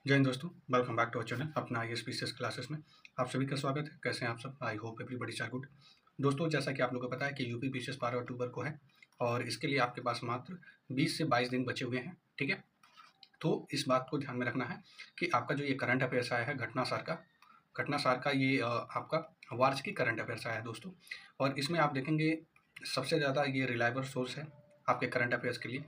जय हिंद दोस्तों, welcome back to our channel अपना ISPCS क्लासेस में आप सभी का स्वागत है। कैसे हैं आप सब? I hope everybody are good. दोस्तों, जैसा कि आप लोगों को पता है कि यूपी पीसीएस 12 अक्टूबर को है और इसके लिए आपके पास मात्र 20 से 22 दिन बचे हुए हैं। ठीक है, तो इस बात को ध्यान में रखना है कि आपका जो ये करंट अफेयर्स आया है घटनासार का ये आपका वार्षिक करंट अफेयर्स आया है दोस्तों। और इसमें आप देखेंगे सबसे ज़्यादा ये रिलायबल सोर्स है आपके करंट अफेयर्स के लिए।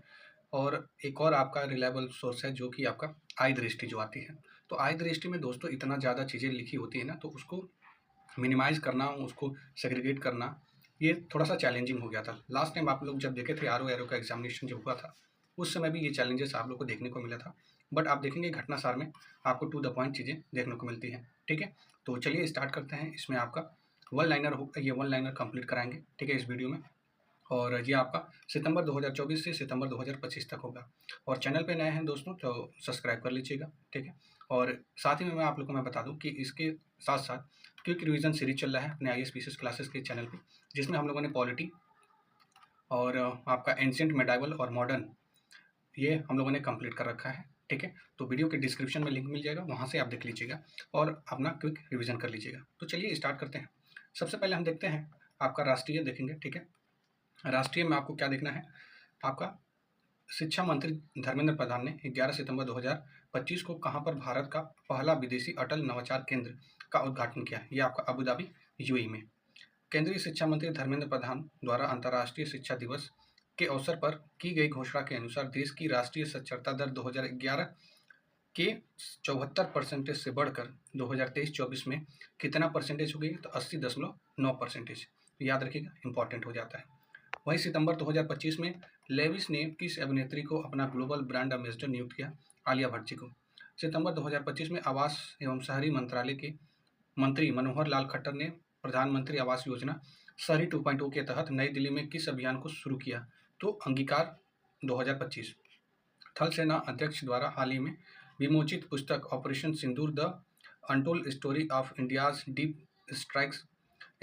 और एक और आपका रिलायबल सोर्स है जो कि आपका आई दृष्टि जो आती है। तो आई दृष्टि में दोस्तों इतना ज़्यादा चीज़ें लिखी होती है ना, तो उसको मिनिमाइज़ करना, उसको सेग्रीगेट करना, ये थोड़ा-सा चैलेंजिंग हो गया था। लास्ट टाइम आप लोग जब देखे थे आरओ-एरो का एग्ज़ामिनेशन जब हुआ था, उस समय भी ये चैलेंजेस आप लोग को देखने को मिला था। बट आप देखेंगे घटनासार में आपको टू द पॉइंट चीज़ें देखने को मिलती हैं। ठीक है? तो चलिए स्टार्ट करते हैं। इसमें आपका वन लाइनर होगा, ये वन लाइनर कंप्लीट कराएँगे, ठीक है, इस वीडियो में। और ये आपका सितंबर 2024 से सितंबर 2025 तक होगा। और चैनल पे नए हैं दोस्तों तो सब्सक्राइब कर लीजिएगा, ठीक है। और साथ ही में मैं आप लोगों को मैं बता दूं कि इसके साथ साथ क्विक रिवीजन सीरीज चल रहा है अपने ISPCS क्लासेस के चैनल पे, जिसमें हम लोगों ने पॉलिटी और आपका एंशिएंट मेडाइवल और मॉडर्न ये हम लोगों ने कंप्लीट कर रखा है, ठीक है। तो वीडियो के डिस्क्रिप्शन में लिंक मिल जाएगा, वहाँ से आप देख लीजिएगा और अपना क्विक रिवीजन कर लीजिएगा। तो चलिए स्टार्ट करते हैं। सबसे पहले हम देखते हैं आपका राष्ट्रीय देखेंगे, ठीक है। राष्ट्रीय में आपको क्या देखना है, आपका शिक्षा मंत्री धर्मेंद्र प्रधान ने 11 सितंबर 2025 को कहां पर भारत का पहला विदेशी अटल नवाचार केंद्र का उद्घाटन किया? ये आपका अबू धाबी यूएई में। केंद्रीय शिक्षा मंत्री धर्मेंद्र प्रधान द्वारा अंतर्राष्ट्रीय शिक्षा दिवस के अवसर पर की गई घोषणा के अनुसार देश की राष्ट्रीय साक्षरता दर 2011 के 74% से बढ़कर 2023-24 में कितना परसेंटेज हो गई? तो 80.9%। याद रखिएगा, इंपॉर्टेंट हो जाता है। वहीं सितंबर 2025 में लेविस ने किस अभिनेत्री को अपना ग्लोबल ब्रांड एम्बेसडर नियुक्त किया? आलिया भट्ट जी को। सितंबर 2025 में आवास एवं शहरी मंत्रालय के मंत्री मनोहर लाल खट्टर ने प्रधानमंत्री आवास योजना शहरी 2.0 के तहत नई दिल्ली में किस अभियान को शुरू किया? तो अंगीकार 2025। थल सेना अध्यक्ष द्वारा हाल ही में विमोचित पुस्तक operation Sindoor the untold story of India's deep strikes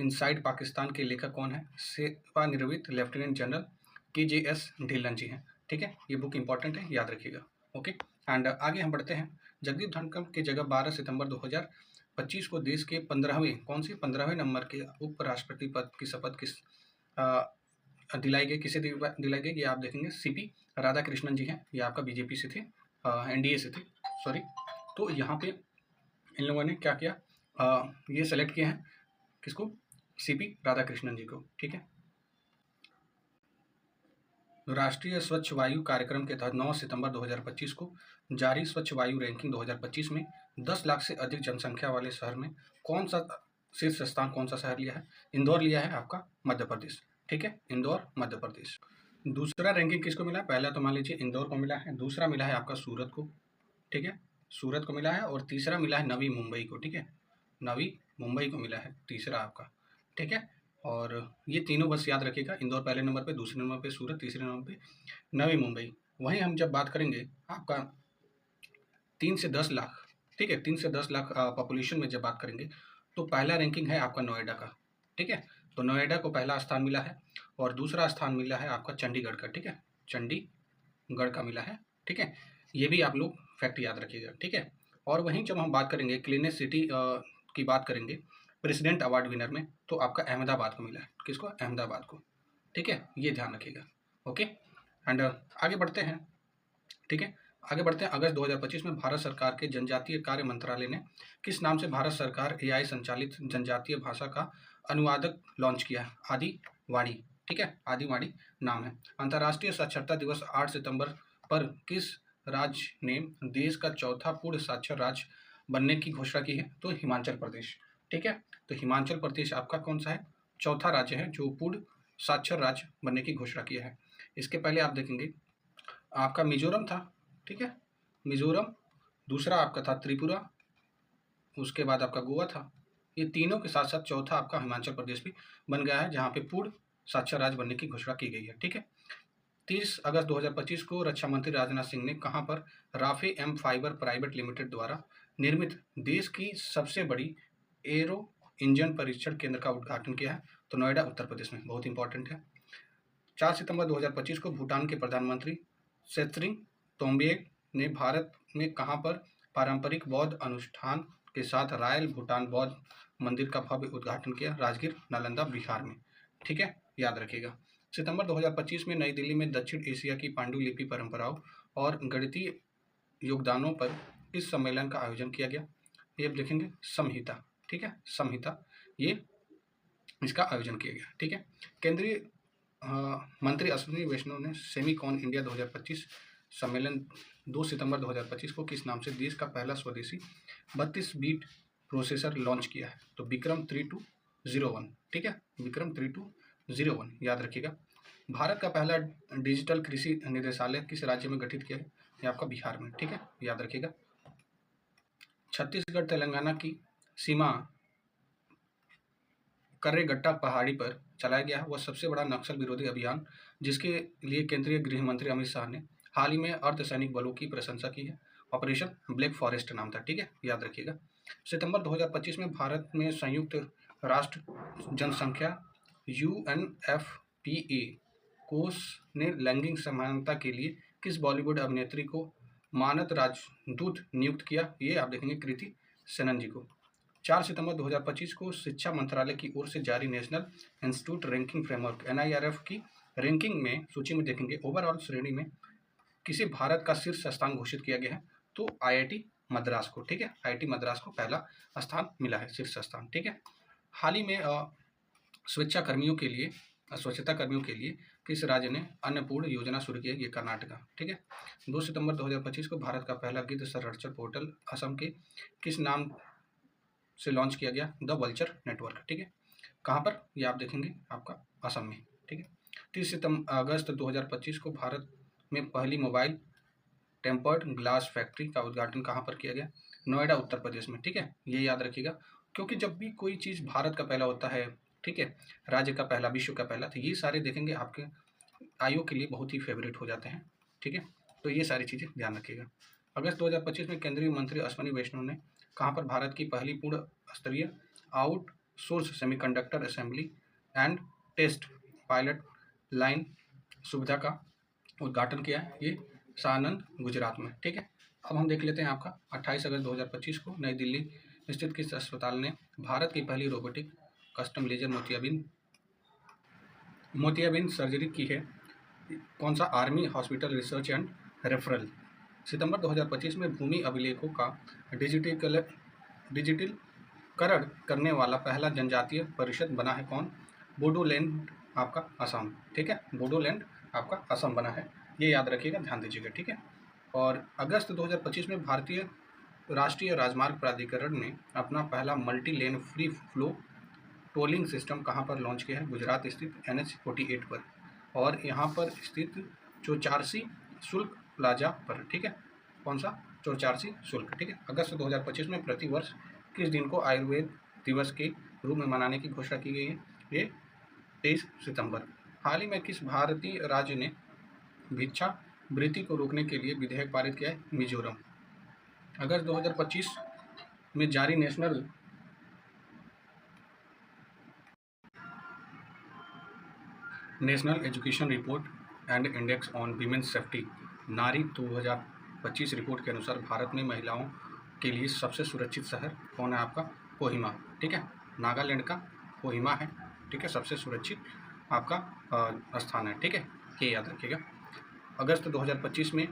inside Pakistan के लेखक कौन है? सेवानिवृत्त लेफ्टिनेंट जनरल KJS ढिल्लन जी हैं, ठीक है। ये बुक इंपॉर्टेंट है, याद रखिएगा, ओके। एंड आगे हम बढ़ते हैं। जगदीप धनखड़ की जगह 12 सितंबर 2025 को देश के 15वें नंबर के उपराष्ट्रपति पद की शपथ किस दिलाई गई? किसे दिलाई गई? ये आप देखेंगे CP राधाकृष्णन जी हैं। ये आपका BJP से थे, NDA से थे, सॉरी। तो यहाँ पे इन लोगों ने क्या किया, ये सेलेक्ट किए हैं किसको? CP राधाकृष्णन जी को, ठीक है। राष्ट्रीय स्वच्छ वायु कार्यक्रम के तहत 9 सितंबर 2025 को जारी स्वच्छ वायु रैंकिंग 2025 में 10 लाख से अधिक जनसंख्या वाले शहर में कौन सा शीर्ष स्थान, कौन सा शहर लिया है? इंदौर लिया है आपका, मध्य प्रदेश, ठीक है। इंदौर, मध्य प्रदेश। दूसरा रैंकिंग किसको मिला? पहला तो मान लीजिए इंदौर को मिला है, दूसरा मिला है आपका सूरत को, ठीक है, सूरत को मिला है, और तीसरा मिला है नवी मुंबई को, ठीक है, नवी मुंबई को मिला है तीसरा आपका, ठीक है। और ये तीनों बस याद रखिएगा, इंदौर पहले नंबर पे, दूसरे नंबर पे सूरत, तीसरे नंबर पे नवी मुंबई। वहीं हम जब बात करेंगे आपका 3 से 10 लाख, ठीक है, 3 से 10 लाख पॉपुलेशन में जब बात करेंगे तो पहला रैंकिंग है आपका नोएडा का, ठीक है। तो नोएडा को पहला स्थान मिला है और दूसरा स्थान मिला है आपका चंडीगढ़ का, ठीक है, चंडीगढ़ का मिला है, ठीक है। ये भी आप लोग फैक्ट याद रखिएगा, ठीक है। और वहीं जब हम बात करेंगे क्लीनेस्ट सिटी की बात करेंगे प्रेसिडेंट अवार्ड विनर में, तो आपका अहमदाबाद को मिला है। किसको? अहमदाबाद को, ठीक है, ये ध्यान रखिएगा, ओके। एंड आगे बढ़ते हैं, ठीक है, आगे बढ़ते हैं। अगस्त 2025 में भारत सरकार के जनजातीय कार्य मंत्रालय ने किस नाम से भारत सरकार AI संचालित जनजातीय भाषा का अनुवादक लॉन्च किया? आदिवाणी, ठीक है, आदिवाणी नाम है। अंतर्राष्ट्रीय साक्षरता दिवस 8 सितंबर पर किस राज्य ने देश का चौथा पूर्ण साक्षर राज्य बनने की घोषणा की है? तो हिमाचल प्रदेश, ठीक है। तो हिमाचल प्रदेश आपका कौन सा है? चौथा राज्य है जो पूर्ण साक्षर राज्य बनने की घोषणा किया है। इसके पहले आप देखेंगे आपका मिजोरम था, ठीक है, मिजोरम। दूसरा आपका था त्रिपुरा, उसके बाद आपका गोवा था। ये तीनों के साथ साथ चौथा आपका हिमाचल प्रदेश भी बन गया है, जहाँ पे पूर्ण साक्षर राज्य बनने की घोषणा की गई है, ठीक है। 30 अगस्त 2025 को रक्षा मंत्री राजनाथ सिंह ने कहाँ पर Raphe M fibre private limited द्वारा निर्मित देश की सबसे बड़ी एरो इंजन परीक्षण केंद्र का उद्घाटन किया है? तो नोएडा, उत्तर प्रदेश में, बहुत इंपॉर्टेंट है। 4 सितंबर 2025 को भूटान के प्रधानमंत्री शेत्रिंग तोब्गे ने भारत में कहाँ पर पारंपरिक बौद्ध अनुष्ठान के साथ रॉयल भूटान बौद्ध मंदिर का भव्य उद्घाटन किया राजगीर नालंदा बिहार में। ठीक है, याद रखिएगा। सितंबर 2025 में नई दिल्ली में दक्षिण एशिया की पांडुलिपि परंपराओं और गणितीय योगदानों पर इस सम्मेलन का आयोजन किया गया। ये अब देखेंगे संहिता। ठीक है, संहिता, ये इसका आयोजन किया गया। ठीक है, केंद्रीय मंत्री अश्विनी वैष्णव ने सेमीकॉन इंडिया 2025 सम्मेलन 2 सितंबर 2025 को किस नाम से देश का पहला स्वदेशी 32 बीट प्रोसेसर लॉन्च किया है? तो विक्रम 3201। ठीक है, विक्रम 3201 याद रखिएगा। भारत का पहला डिजिटल कृषि निदेशालय किस राज्य में गठित किया है? ये आपका बिहार में। ठीक है, याद रखिएगा। छत्तीसगढ़ तेलंगाना की सीमा कर्रेगट्टा पहाड़ी पर चलाया गया वह सबसे बड़ा नक्सल विरोधी अभियान, जिसके लिए केंद्रीय गृह मंत्री अमित शाह ने हाल ही में अर्धसैनिक बलों की प्रशंसा की है। ऑपरेशन ब्लैक फॉरेस्ट नाम था। ठीक है, याद रखिएगा। सितंबर 2025 में भारत में संयुक्त राष्ट्र जनसंख्या UNFPA कोष ने लैंगिक समानता के लिए किस बॉलीवुड अभिनेत्री को मानद राजदूत नियुक्त किया? ये आप देखेंगे कृति सेनन जी को। 4 सितंबर 2025 को शिक्षा मंत्रालय की ओर से जारी national institute ranking framework NIRF की रैंकिंग में सूची में देखेंगे ओवरऑल श्रेणी में किसे भारत का शीर्ष स्थान घोषित किया गया है? तो IIT मद्रास को। ठीक है, IIT मद्रास को पहला स्थान मिला है, शीर्ष स्थान। ठीक है, हाल ही में स्वच्छता कर्मियों के लिए किस राज्य ने अन्नपूर्ण योजना शुरू की है? ये कर्नाटका। ठीक है, 2 सितंबर 2025 को भारत का पहला गिद्ध संरक्षण पोर्टल असम के किस नाम से लॉन्च किया गया? The vulture network. ठीक है, कहाँ पर? ये आप देखेंगे आपका असम में। ठीक है, 30 अगस्त 2025 को भारत में पहली मोबाइल टेम्पर्ड ग्लास फैक्ट्री का उद्घाटन कहाँ पर किया गया? नोएडा उत्तर प्रदेश में। ठीक है, ये याद रखिएगा, क्योंकि जब भी कोई चीज़ भारत का पहला होता है, ठीक है, राज्य का पहला, विश्व का पहला, तो ये सारे देखेंगे आपके आयोग के लिए बहुत ही फेवरेट हो जाते हैं। ठीक है, तो ये सारी चीज़ें ध्यान रखिएगा। अगस्त 2025 में केंद्रीय मंत्री अश्विनी वैष्णव ने कहाँ पर भारत की पहली पूर्ण स्तरीय outsource semiconductor assembly and test pilot line सुविधा का उद्घाटन किया है? ये सानंद गुजरात में। ठीक है, अब हम देख लेते हैं आपका 28 अगस्त 2025 को नई दिल्ली स्थित किस अस्पताल ने भारत की पहली रोबोटिक कस्टम लेजर मोतियाबिंद सर्जरी की है? कौन सा? Army hospital research and referral. सितंबर 2025 में भूमि अभिलेखों का डिजिटलीकरण करने वाला पहला जनजातीय परिषद बना है कौन? बोडोलैंड आपका असम। ठीक है, बोडोलैंड आपका असम बना है, ये याद रखिएगा, ध्यान दीजिएगा। ठीक है, और अगस्त 2025 में भारतीय राष्ट्रीय राजमार्ग प्राधिकरण ने अपना पहला multi lane free flow tolling system कहाँ पर लॉन्च किया है? गुजरात स्थित NH48 पर, और यहाँ पर स्थित चौचारसी शुल्क प्लाजा पर। ठीक है, कौन सा? चौचारसी शुल्क। ठीक है, अगस्त 2025 में प्रतिवर्ष किस दिन को आयुर्वेद दिवस के रूप में मनाने की घोषणा की गई है? ये 23 सितंबर। हाल ही में किस भारतीय राज्य ने भिक्षावृत्ति को रोकने के लिए विधेयक पारित किया है? मिजोरम। अगस्त 2025 में जारी national education report and index on women's safety नारी 2025 रिपोर्ट के अनुसार भारत में महिलाओं के लिए सबसे सुरक्षित शहर कौन है? आपका कोहिमा। ठीक है, नागालैंड का कोहिमा है। ठीक है, सबसे सुरक्षित आपका स्थान है। ठीक है, ये याद रखिएगा। अगस्त 2025 में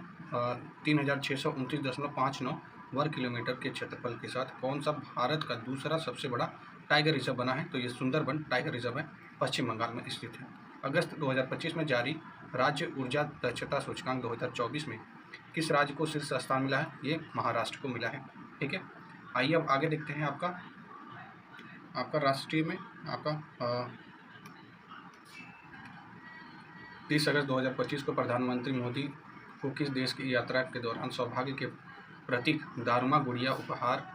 3629.59 वर्ग किलोमीटर के क्षेत्रफल के साथ कौन सा भारत का दूसरा सबसे बड़ा टाइगर रिजर्व बना है? तो ये सुंदरबन टाइगर रिजर्व है, पश्चिम बंगाल में स्थित है। अगस्त 2025 में जारी राज्य ऊर्जा दक्षता सूचकांक 2024 में किस राज्य को शीर्ष स्थान मिला है? ये महाराष्ट्र को मिला है। ठीक है, आइए अब आगे देखते हैं आपका राष्ट्रीय में आपका 30 अगस्त 2025 को प्रधानमंत्री मोदी को किस देश की यात्रा के दौरान सौभाग्य के प्रतीक दारुमा गुड़िया उपहार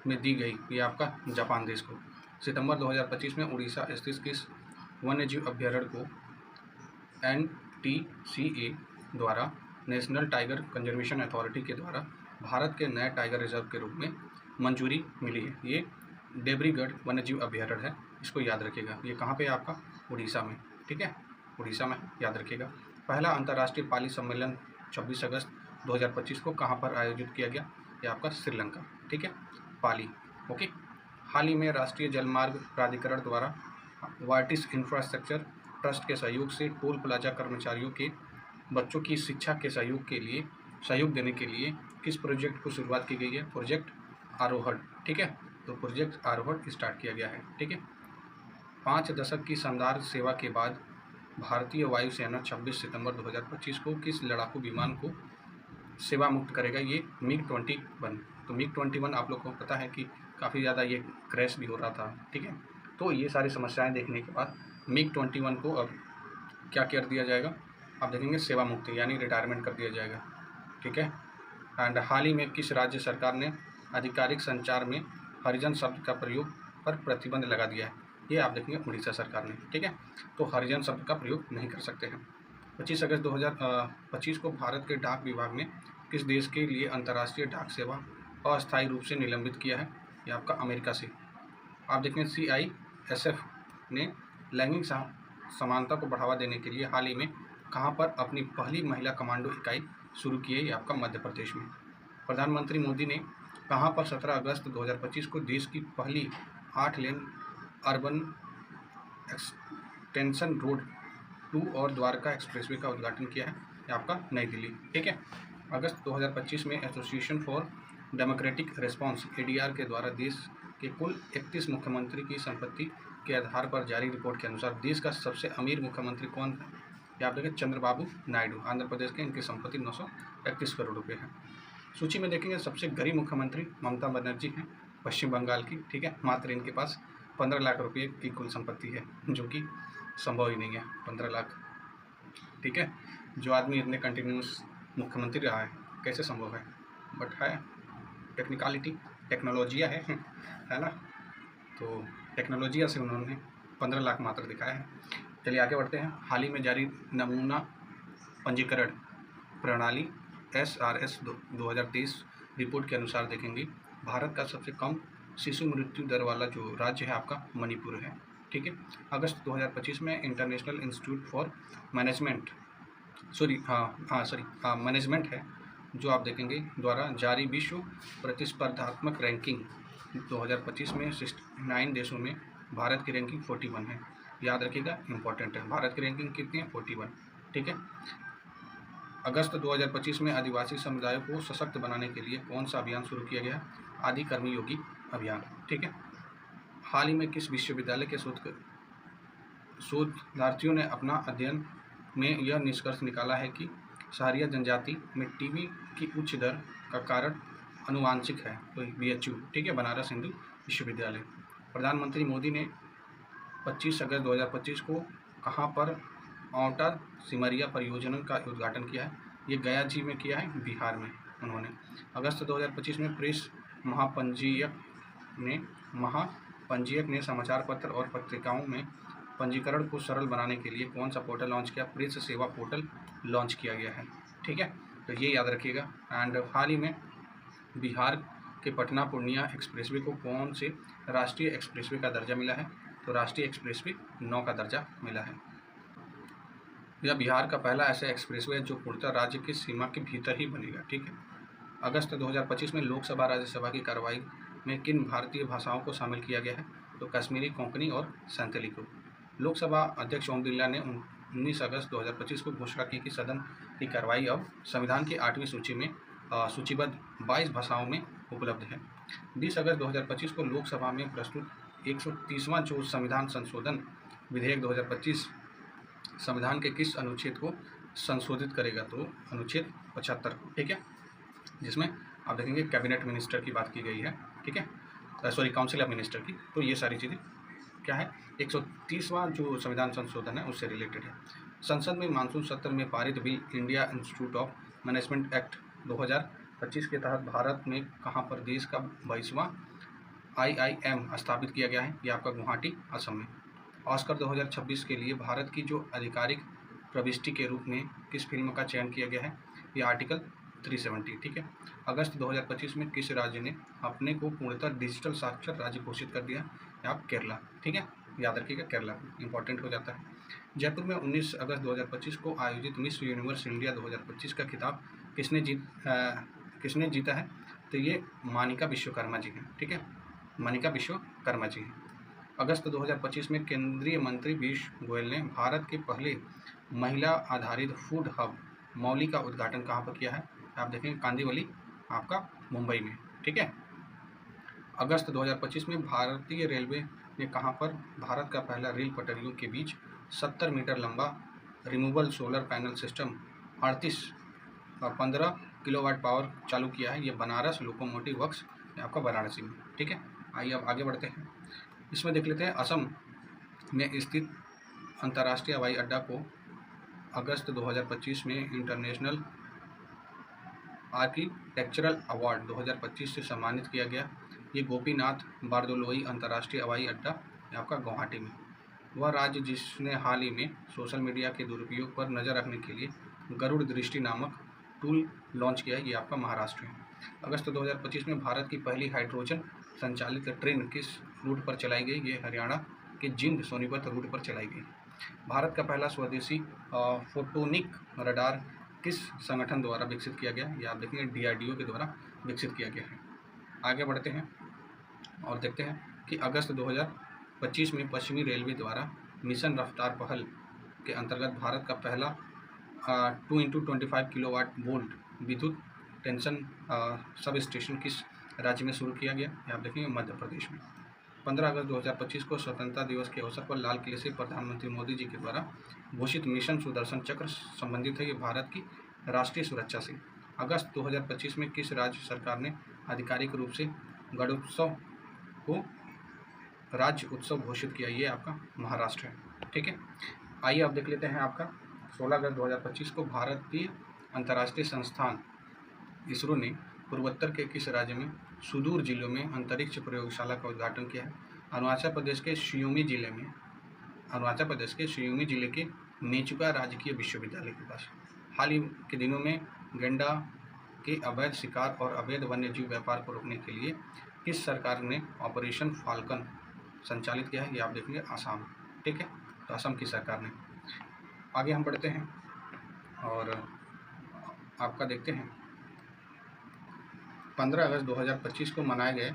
में दी गई? ये आपका जापान देश को। सितंबर 2025 में उड़ीसा स्थित किस वन्यजीव अभ्यारण्य को NTCA द्वारा नेशनल टाइगर कंजर्वेशन अथॉरिटी के द्वारा भारत के नए टाइगर रिजर्व के रूप में मंजूरी मिली है? ये देवरीगढ़ वन्यजीव अभ्यारण्य है, इसको याद रखिएगा। ये कहाँ पे है? आपका उड़ीसा में। ठीक है, उड़ीसा में, याद रखिएगा। पहला अंतर्राष्ट्रीय पाली सम्मेलन 26 अगस्त 2025 को कहाँ पर आयोजित किया गया? ये आपका श्रीलंका, ठीक है। पाली, ओके। हाल ही में राष्ट्रीय जलमार्ग प्राधिकरण द्वारा वार्टिस इंफ्रास्ट्रक्चर ट्रस्ट के सहयोग से टोल प्लाजा कर्मचारियों के बच्चों की शिक्षा के सहयोग देने के लिए किस प्रोजेक्ट को शुरुआत की गई है? प्रोजेक्ट आरोहण, ठीक है। तो प्रोजेक्ट आरोहण स्टार्ट किया गया है, ठीक है। 5 दशक की शानदार सेवा के बाद भारतीय वायुसेना 26 सितंबर 2025 को किस लड़ाकू विमान को सेवा मुक्त करेगा? ये MiG-21। तो MiG-21 आप लोग को पता है कि काफ़ी ज़्यादा ये क्रैश भी हो रहा था, ठीक है। तो ये सारी समस्याएं देखने के बाद MiG-21 को अब क्या कर दिया जाएगा? आप देखेंगे सेवा मुक्ति यानी रिटायरमेंट कर दिया जाएगा, ठीक है। एंड हाल ही में किस राज्य सरकार ने आधिकारिक संचार में हरिजन शब्द का प्रयोग पर प्रतिबंध लगा दिया है? ये आप देखेंगे उड़ीसा सरकार ने, ठीक है। तो हरिजन शब्द का प्रयोग नहीं कर सकते हैं। 25 अगस्त 2025 को भारत के डाक विभाग ने किस देश के लिए अंतर्राष्ट्रीय डाक सेवा अस्थायी रूप से निलंबित किया है? ये आपका अमेरिका से। आप देखें CISF ने लैंगिक समानता को बढ़ावा देने के लिए हाल ही में कहाँ पर अपनी पहली महिला कमांडो इकाई शुरू की है? ये आपका मध्य प्रदेश में। प्रधानमंत्री मोदी ने कहाँ पर 17 अगस्त 2025 को देश की पहली 8 लेन अर्बन एक्सटेंशन रोड 2 और द्वारका एक्सप्रेसवे का उद्घाटन किया है? ये आपका नई दिल्ली, ठीक है। अगस्त 2025 में association for democratic response ADR के द्वारा देश के कुल 31 मुख्यमंत्री की संपत्ति के आधार पर जारी रिपोर्ट के अनुसार देश का सबसे अमीर मुख्यमंत्री कौन है? ये आप देखें चंद्रबाबू नायडू, आंध्र प्रदेश के। इनकी संपत्ति 931 करोड़ रुपये है। सूची में देखेंगे सबसे गरीब मुख्यमंत्री ममता बनर्जी हैं, पश्चिम बंगाल की, ठीक है। मात्र इनके पास 15 लाख रुपये की कुल संपत्ति है, जो कि संभव ही नहीं है 15 लाख, ठीक है। जो आदमी इतने कंटिन्यूस मुख्यमंत्री रहा है कैसे संभव है? बट है, टेक्नोलॉजिया है ना। तो टेक्नोलॉजिया से उन्होंने 15 लाख मात्र दिखाया है। चलिए आगे बढ़ते हैं। हाल ही में जारी नमूना पंजीकरण प्रणाली SRS 2023 रिपोर्ट के अनुसार देखेंगे भारत का सबसे कम शिशु मृत्यु दर वाला जो राज्य है आपका मणिपुर है, ठीक है। अगस्त 2025 में international institute for management management है जो आप देखेंगे द्वारा जारी विश्व प्रतिस्पर्धात्मक रैंकिंग 2025 में 69 देशों में भारत की रैंकिंग 41 है। याद रखिएगा, इंपॉर्टेंट है। भारत की रैंकिंग कितनी है? 41, ठीक है। अगस्त 2025 में आदिवासी समुदायों को सशक्त बनाने के लिए कौन सा अभियान शुरू किया गया? आदि कर्मयोगी अभियान, ठीक है। हाल ही में किस विश्वविद्यालय के शोधार्थियों ने अपना अध्ययन में यह निष्कर्ष निकाला है कि सहारिया जनजाति में टीबी की उच्च दर का कारण अनुवांशिक है? तो BHU, ठीक है, बनारस हिंदू विश्वविद्यालय। प्रधानमंत्री मोदी ने 25 अगस्त 2025 को कहाँ पर औटा सिमरिया परियोजना का उद्घाटन किया है? ये गया जी में किया है, बिहार में उन्होंने। अगस्त 2025 में प्रेस महापंजीयक ने समाचार पत्र और पत्रिकाओं में पंजीकरण को सरल बनाने के लिए कौन सा पोर्टल लॉन्च किया? प्रेस सेवा पोर्टल लॉन्च किया गया है, ठीक है। तो ये याद रखिएगा। एंड हाल ही में बिहार के पटना पूर्णिया एक्सप्रेसवे को कौन से राष्ट्रीय एक्सप्रेसवे का दर्जा मिला है? तो राष्ट्रीय एक्सप्रेसवे 9 का दर्जा मिला है। यह बिहार का पहला ऐसा एक्सप्रेसवे है जो पूर्णतः राज्य की सीमा के भीतर ही बनेगा, ठीक है। अगस्त 2025 में लोकसभा राज्यसभा की कार्रवाई में किन भारतीय भाषाओं को शामिल किया गया है? तो कश्मीरी, कोंकणी और संथाली को। लोकसभा अध्यक्ष ओम बिरला ने 19 अगस्त 2025 को घोषणा की कि सदन की कार्रवाई अब संविधान की 8वीं सूची में सूचीबद्ध 22 भाषाओं में उपलब्ध है। 20 अगस्त 2025 को लोकसभा में प्रस्तुत 130वां जो संविधान संशोधन विधेयक 2025 संविधान के किस अनुच्छेद को संशोधित करेगा? तो अनुच्छेद 75 को, ठीक है, जिसमें आप देखेंगे कैबिनेट मिनिस्टर की बात की गई है, ठीक है, काउंसिल ऑफ मिनिस्टर की। तो ये सारी चीज़ें क्या है, 130वां जो संविधान संशोधन है उससे रिलेटेड है। संसद में मानसून सत्र में पारित bill India institute of management act 2025 के तहत भारत में कहाँ पर देश का 22वां IIM स्थापित किया गया है? ये आपका गुवाहाटी, असम में। ऑस्कर 2026 के लिए भारत की जो आधिकारिक प्रविष्टि के रूप में किस फिल्म का चयन किया गया है? ये आर्टिकल 370, ठीक है। अगस्त 2025 में किस राज्य ने अपने को पूर्णतः डिजिटल साक्षर राज्य घोषित कर दिया? आप केरला, ठीक है, याद रखिएगा, केरला इंपॉर्टेंट हो जाता है। जयपुर में 19 अगस्त 2025 को आयोजित मिस यूनिवर्स इंडिया 2025 का खिताब किसने जीता है? तो ये मानिका विश्वकर्मा जी हैं, ठीक है, मानिका विश्वकर्मा जी हैं। अगस्त 2025 में केंद्रीय मंत्री पीयूष गोयल ने भारत के पहले महिला आधारित फूड हब मौली का उद्घाटन कहाँ पर किया है? आप देखेंगे कांदिवली आपका मुंबई में, ठीक है। अगस्त 2025 में भारतीय रेलवे ने कहाँ पर भारत का पहला रेल पटरियों के बीच 70 मीटर लंबा removal solar panel system 15 kilowatt power चालू किया है? ये बनारस लोकोमोटिव वर्क्स आपका वाराणसी में, ठीक है। आइए अब आगे बढ़ते हैं। इसमें देख लेते हैं असम में स्थित अंतर्राष्ट्रीय हवाई अड्डा को अगस्त 2025 में इंटरनेशनल आर्किटेक्चरल अवार्ड 2025 से सम्मानित किया गया। ये गोपीनाथ बारदोलोई अंतर्राष्ट्रीय हवाई अड्डा आपका गुवाहाटी में। वह राज्य जिसने हाल ही में सोशल मीडिया के दुरुपयोग पर नज़र रखने के लिए गरुड़ दृष्टि नामक टूल लॉन्च किया है, ये आपका महाराष्ट्र है। अगस्त 2025 में भारत की पहली हाइड्रोजन संचालित ट्रेन किस रूट पर चलाई गई? ये हरियाणा के जिंद सोनीपत रूट पर चलाई गई। भारत का पहला स्वदेशी फोटोनिक रडार किस संगठन द्वारा विकसित किया गया? ये आप देखेंगे DRDO के द्वारा विकसित किया गया है। आगे बढ़ते हैं और देखते हैं कि अगस्त 2025 में पश्चिमी रेलवे द्वारा मिशन रफ्तार पहल के अंतर्गत भारत का पहला 2x25 किलोवाट वोल्ट विद्युत टेंशन सब स्टेशन किस राज्य में शुरू किया गया? आप देखेंगे मध्य प्रदेश में। 15 अगस्त 2025 को स्वतंत्रता दिवस के अवसर पर लाल किले से प्रधानमंत्री मोदी जी के द्वारा घोषित मिशन सुदर्शन चक्र संबंधित है, ये भारत की राष्ट्रीय सुरक्षा से। अगस्त 2025 में किस राज्य सरकार ने आधिकारिक रूप से गणोत्सव को राज्य उत्सव घोषित किया? ये आपका महाराष्ट्र है, ठीक है। आइए अब देख लेते हैं आपका 16 अगस्त 2025 को भारतीय अंतर्राष्ट्रीय संस्थान इसरो ने पूर्वोत्तर के किस राज्य में सुदूर जिलों में अंतरिक्ष प्रयोगशाला का उद्घाटन किया है? अरुणाचल प्रदेश के शियोमी जिले के मेचुका राजकीय विश्वविद्यालय के पास। हाल ही के दिनों में गेंडा के अवैध शिकार और अवैध वन्यजीव व्यापार को रोकने के लिए किस सरकार ने ऑपरेशन फाल्कन संचालित किया है? ये आप देखेंगे आसाम, ठीक है, तो असम की सरकार ने। आगे हम बढ़ते हैं और आपका देखते हैं 15 अगस्त 2025 को मनाए गए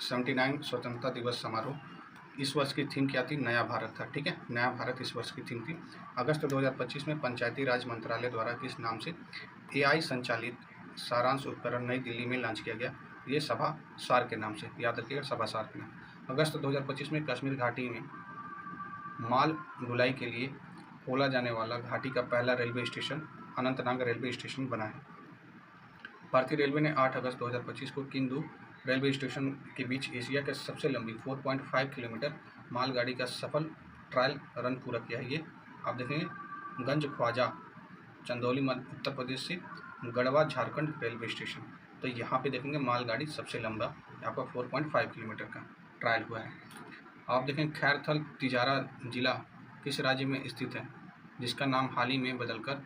79 स्वतंत्रता दिवस समारोह, इस वर्ष की थीम क्या थी? नया भारत था, ठीक है, नया भारत इस वर्ष की थीम थी। अगस्त 2025 में पंचायती राज मंत्रालय द्वारा किस नाम से AI संचालित सारांश उपकरण नई दिल्ली में लॉन्च किया गया? ये सभा सार के नाम से, याद रखिएगा, सभा सार के नाम। अगस्त 2025 में कश्मीर घाटी में माल ढुलाई के लिए खोला जाने वाला घाटी का पहला railway station Anantnag railway station बना है। भारतीय रेलवे ने 8 अगस्त 2025 को किन दो रेलवे स्टेशन के बीच एशिया के सबसे लंबी 4.5 किलोमीटर मालगाड़ी का सफल ट्रायल रन पूरा किया है? ये आप देखेंगे गंज ख्वाजा चंदौली उत्तर प्रदेश से गढ़वा झारखंड रेलवे स्टेशन। तो यहाँ पे देखेंगे मालगाड़ी सबसे लंबा आपका 4.5 किलोमीटर का ट्रायल हुआ है। आप देखें खैरथल तिजारा जिला किस राज्य में स्थित है, जिसका नाम हाल ही में बदलकर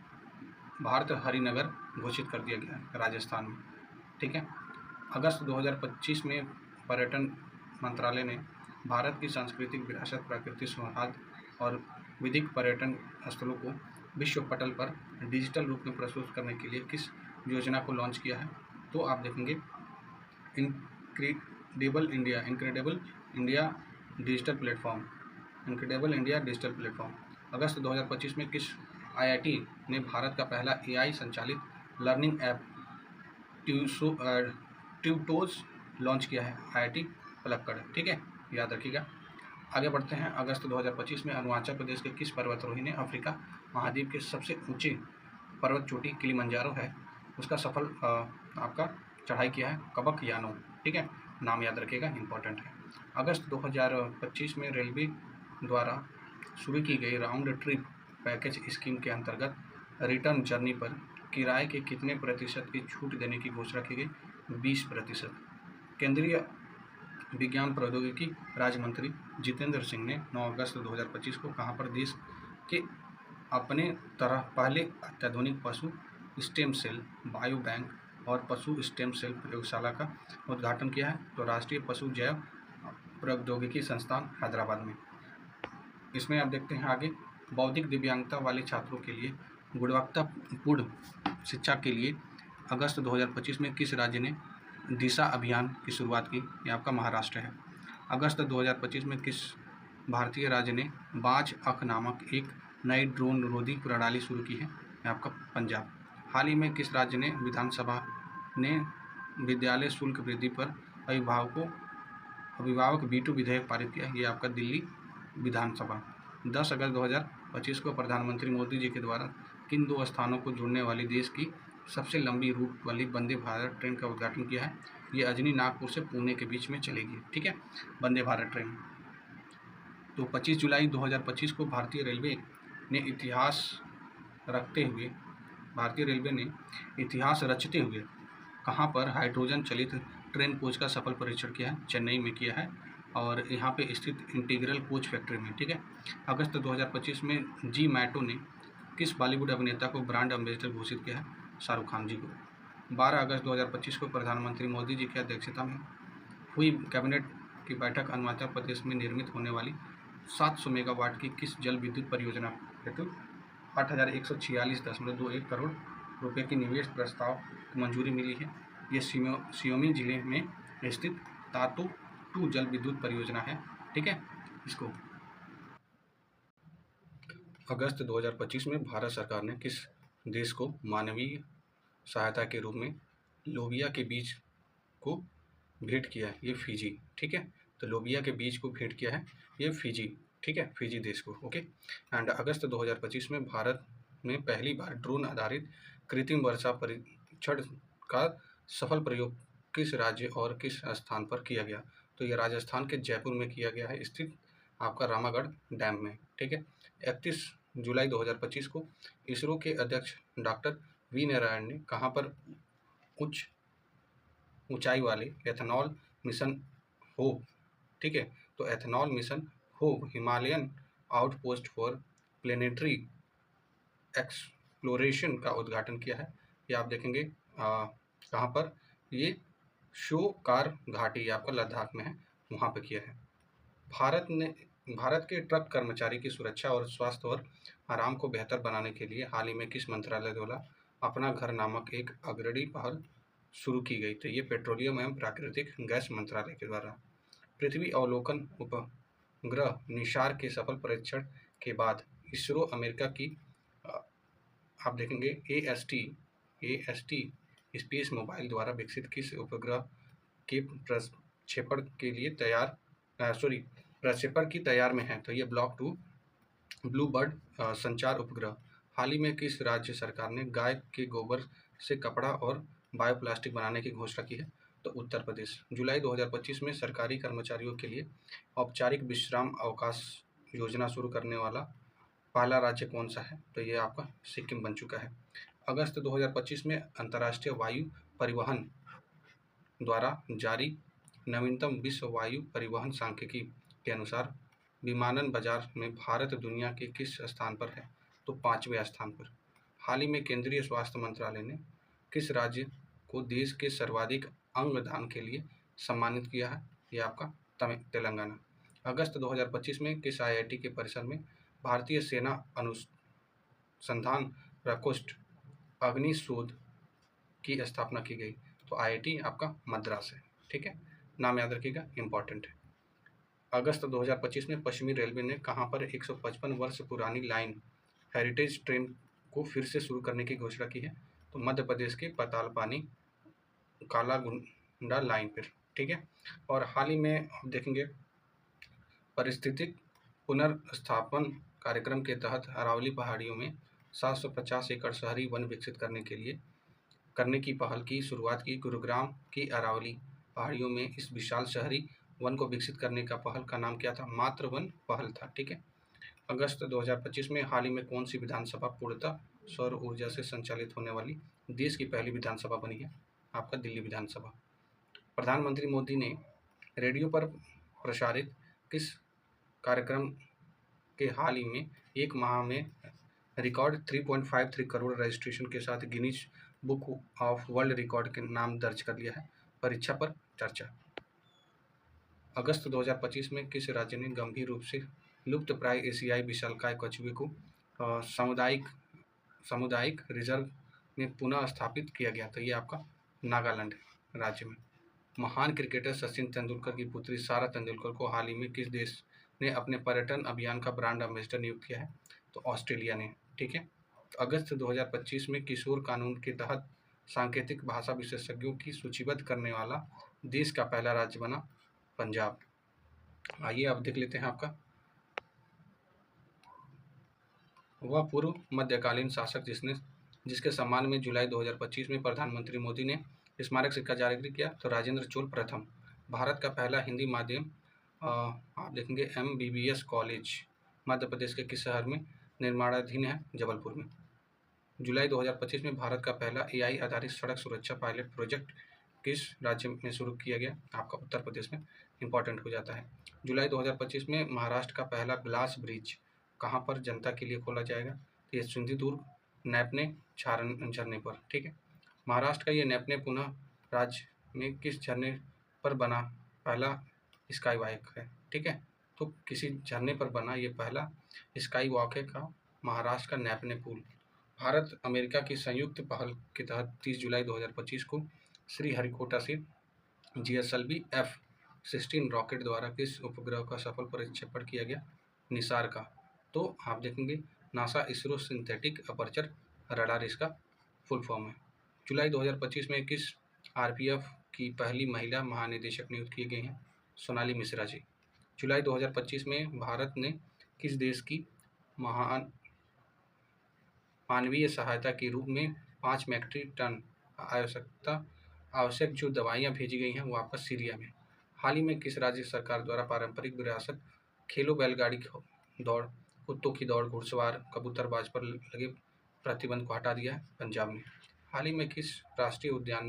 भारत हरिनगर घोषित कर दिया गया है, राजस्थान में, ठीक है। अगस्त 2025 में पर्यटन मंत्रालय ने भारत की सांस्कृतिक विरासत, प्राकृतिक सौहार्द और विधिक पर्यटन स्थलों को विश्व पटल पर डिजिटल रूप में प्रस्तुत करने के लिए किस योजना को लॉन्च किया है? तो आप देखेंगे इनक्रेडिबल इंडिया डिजिटल प्लेटफॉर्म। अगस्त 2025 में किस IIT ने भारत का पहला AI संचालित लर्निंग ऐप ट्यूटोज लॉन्च किया है? IIT पलक्कड़, ठीक है, याद रखिएगा। आगे बढ़ते हैं। अगस्त 2025 में अरुणाचल प्रदेश के किस पर्वतारोही ने अफ्रीका महाद्वीप के सबसे ऊंची पर्वत चोटी किलिमंजारो है उसका सफल आपका चढ़ाई किया है? कबक यानो, ठीक है, नाम याद रखिएगा, इंपॉर्टेंट है। अगस्त 2025 में रेलवे द्वारा शुरू की गई राउंड ट्रिप पैकेज स्कीम के अंतर्गत रिटर्न जर्नी पर किराए के कितने प्रतिशत की छूट देने की घोषणा की गई? 20%। केंद्रीय विज्ञान प्रौद्योगिकी राज्य मंत्री जितेंद्र सिंह ने 9 अगस्त 2025 को कहाँ पर देश के अपने तरह पहले अत्याधुनिक पशु स्टेम सेल बायो बैंक और पशु स्टेम सेल प्रयोगशाला का उद्घाटन किया है? तो राष्ट्रीय पशु जैव प्रौद्योगिकी संस्थान हैदराबाद में। इसमें आप देखते हैं आगे बौद्धिक दिव्यांगता वाले छात्रों के लिए गुणवत्तापूर्ण शिक्षा के लिए अगस्त 2025 में किस राज्य ने दिशा अभियान की शुरुआत की? ये आपका महाराष्ट्र है। अगस्त 2025 में किस भारतीय राज्य ने बाज अख नामक एक नई ड्रोन रोधी प्रणाली शुरू की है? ये आपका पंजाब। हाल ही में किस राज्य ने विधानसभा ने विद्यालय शुल्क वृद्धि पर अभिभावक वीटो विधेयक पारित किया? ये आपका दिल्ली विधानसभा। 10 अगस्त 2025 को प्रधानमंत्री मोदी जी के द्वारा किन दो स्थानों को जोड़ने वाली देश की सबसे लंबी रूट वाली वंदे भारत ट्रेन का उद्घाटन किया है? ये अजनी नागपुर से पुणे के बीच में चलेगी, ठीक है, वंदे भारत ट्रेन। तो 25 जुलाई 2025 को भारतीय रेलवे ने इतिहास रचते हुए कहाँ पर हाइड्रोजन चलित ट्रेन कोच का सफल परीक्षण किया है? चेन्नई में किया है, और यहाँ पे स्थित इंटीग्रल कोच फैक्ट्री में, ठीक है। अगस्त 2025 में जी मैटो ने किस बॉलीवुड अभिनेता को ब्रांड एम्बेसडर घोषित किया है? शाहरुख खान जी को। 12 अगस्त 2025 को प्रधानमंत्री मोदी जी की अध्यक्षता में हुई कैबिनेट की बैठक अरुणाचल प्रदेश में निर्मित होने वाली 700 मेगावाट की किस जल विद्युत परियोजना हेतु 8,146.21 करोड़ रुपए की निवेश प्रस्ताव की मंजूरी मिली है? ये सियोमी जिले में स्थित तातु 2 जल विद्युत परियोजना है, ठीक है। इसको अगस्त 2025 में भारत सरकार ने किस देश को मानवीय सहायता के रूप में लोबिया के बीज को भेंट किया है? ये फिजी, ठीक है। तो लोबिया के बीज को भेंट किया है ये फिजी, ठीक है, फिजी देश को, ओके। एंड अगस्त 2025 में भारत में पहली बार ड्रोन आधारित कृत्रिम वर्षा परीक्षण का सफल प्रयोग किस राज्य और किस स्थान पर किया गया? तो ये राजस्थान के जयपुर में किया गया है, स्थित आपका रामागढ़ डैम में, ठीक है। 31 जुलाई 2025 को इसरो के अध्यक्ष डॉक्टर वी नारायण ने कहाँ पर उच्च ऊंचाई वाले एथेनॉल मिशन होप, ठीक है, तो ethanol mission hope Himalayan outpost for planetary exploration का उद्घाटन किया है? ये आप देखेंगे कहाँ पर, ये शोकार घाटी आपका लद्दाख में है, वहाँ पर किया है। भारत के ट्रक कर्मचारी की सुरक्षा और स्वास्थ्य और आराम को बेहतर बनाने के लिए हाल ही में किस मंत्रालय द्वारा अपना घर नामक एक अग्रणी पहल शुरू की गई? तो ये पेट्रोलियम एवं प्राकृतिक गैस मंत्रालय के द्वारा। पृथ्वी अवलोकन उपग्रह निशार के सफल परीक्षण के बाद इसरो अमेरिका की आप देखेंगे AST स्पेस मोबाइल द्वारा विकसित किस उपग्रह के प्रक्षेपण के लिए प्रक्षेपण की तैयार में है? तो ये ब्लॉक 2 ब्लू बर्ड संचार उपग्रह। हाल ही में किस राज्य सरकार ने गाय के गोबर से कपड़ा और बायोप्लास्टिक बनाने की घोषणा की है? तो उत्तर प्रदेश। जुलाई 2025 में सरकारी कर्मचारियों के लिए औपचारिक विश्राम अवकाश योजना शुरू करने वाला पहला राज्य कौन सा है? तो ये आपका सिक्किम बन चुका है। अगस्त 2025 में अंतर्राष्ट्रीय वायु परिवहन द्वारा जारी नवीनतम विश्व वायु परिवहन सांख्यिकी के अनुसार विमानन बाजार में भारत दुनिया के किस स्थान पर है? तो 5वें स्थान पर। हाल ही में केंद्रीय स्वास्थ्य मंत्रालय ने किस राज्य को देश के सर्वाधिक अंगदान के लिए सम्मानित किया है? ये आपका तेलंगाना। अगस्त 2025 में किस IIT के परिसर में भारतीय सेना अनुसंधान प्रकोष्ठ अग्नि शोध की स्थापना की गई? तो IIT आपका मद्रास है, ठीक है, नाम याद रखिएगा, इंपॉर्टेंट है। अगस्त 2025 में पश्चिमी रेलवे ने कहां पर 155 वर्ष पुरानी लाइन हेरिटेज ट्रेन को फिर से शुरू करने की घोषणा की है? तो मध्य प्रदेश के पतालपानी कालागुंडा लाइन पर, ठीक है। और हाल ही में आप देखेंगे पारिस्थितिक पुनर्स्थापन कार्यक्रम के तहत अरावली पहाड़ियों में 750 एकड़ शहरी वन विकसित करने की पहल की शुरुआत की। गुरुग्राम की अरावली पहाड़ियों में इस विशाल शहरी वन को विकसित करने का पहल का नाम क्या था? मातृ वन पहल था, ठीक है। अगस्त 2025 में हाल ही में कौन सी विधानसभा पूर्णतः सौर ऊर्जा से संचालित होने वाली देश की पहली विधानसभा बनी है? आपका दिल्ली विधानसभा। प्रधानमंत्री मोदी ने रेडियो पर प्रसारित किस कार्यक्रम के हाल ही में एक माह में रिकॉर्ड 3.53 करोड़ रजिस्ट्रेशन के साथ Guinness book of world record के नाम दर्ज कर लिया है? परीक्षा पर चर्चा। अगस्त 2025 में किस राज्य ने गंभीर रूप से लुप्तप्राय एशियाई विशालकाय कछुए को सामुदायिक रिजर्व में पुनः स्थापित किया गया? तो ये आपका नागालैंड राज्य में। महान क्रिकेटर सचिन तेंदुलकर की पुत्री सारा तेंदुलकर को हाल ही में किस देश ने अपने पर्यटन अभियान का ब्रांड एम्बेसडर नियुक्त किया है? तो ऑस्ट्रेलिया ने। ठीक है। तो अगस्त 2025 में किशोर कानून के तहत सांकेतिक भाषा विशेषज्ञों की सूचीबद्ध करने वाला देश का पहला राज्य बना पंजाब। आइए अब देख लेते हैं आपका। वह पूर्व मध्यकालीन शासक जिसके सम्मान में जुलाई 2025 में प्रधानमंत्री मोदी ने स्मारक सिक्का जारी किया, तो राजेंद्र चोल प्रथम। भारत का पहला हिंदी माध्यम आप देखेंगे MBBS कॉलेज मध्य प्रदेश के किस शहर में निर्माणाधीन है? जबलपुर में। जुलाई 2025 में भारत का पहला AI आधारित सड़क सुरक्षा पायलट प्रोजेक्ट किस राज्य में शुरू किया गया? आपका उत्तर प्रदेश में। इंपॉर्टेंट हो जाता है। जुलाई 2025 में महाराष्ट्र का पहला ग्लास ब्रिज कहाँ पर जनता के लिए खोला जाएगा? तो ये सिंधुदुर्ग नैपने झरने पर। ठीक है। महाराष्ट्र का ये नैपने पुनः राज्य में किस झरने पर बना पहला स्काई वॉक है? ठीक है। तो किसी झरने पर बना ये पहला स्काई वॉक है का महाराष्ट्र का नैपने पुल। भारत अमेरिका की संयुक्त पहल के तहत 30 जुलाई 2025 को श्रीहरिकोटा से GSLV F-16 रॉकेट द्वारा किस उपग्रह का सफल प्रक्षेपण किया गया? निसार का। तो आप देखेंगे NASA ISRO synthetic aperture radar इसका फुल फॉर्म है। जुलाई 2025 में किस RPF की पहली महिला महानिदेशक नियुक्त किए गए हैं? सोनाली मिश्रा जी। जुलाई 2025 में भारत ने किस देश की मानवीय सहायता के रूप में 5 मैट्रिक टन आवश्यक जो दवाइयाँ भेजी गई हैं वो आपका सीरिया में। हाल ही में किस राज्य सरकार द्वारा पारंपरिक विरासत खेलो बैलगाड़ी दौड़, कुत्तों की दौड़, घुड़सवार, कबूतरबाज पर लगे प्रतिबंध को हटा दिया है? पंजाब ने। हाल ही में किस राष्ट्रीय उद्यान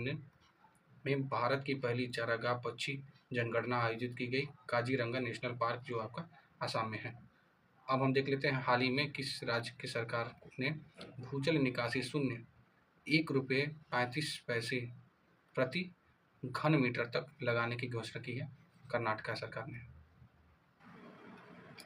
में भारत की पहली चारागाह पक्षी जनगणना आयोजित की गई? काजीरंगा नेशनल पार्क जो आपका असम में है। अब हम देख लेते हैं हाल ही में किस राज्य की सरकार ने भूजल निकासी शून्य ₹1.35 प्रति घन मीटर तक लगाने की घोषणा की है? कर्नाटक सरकार ने।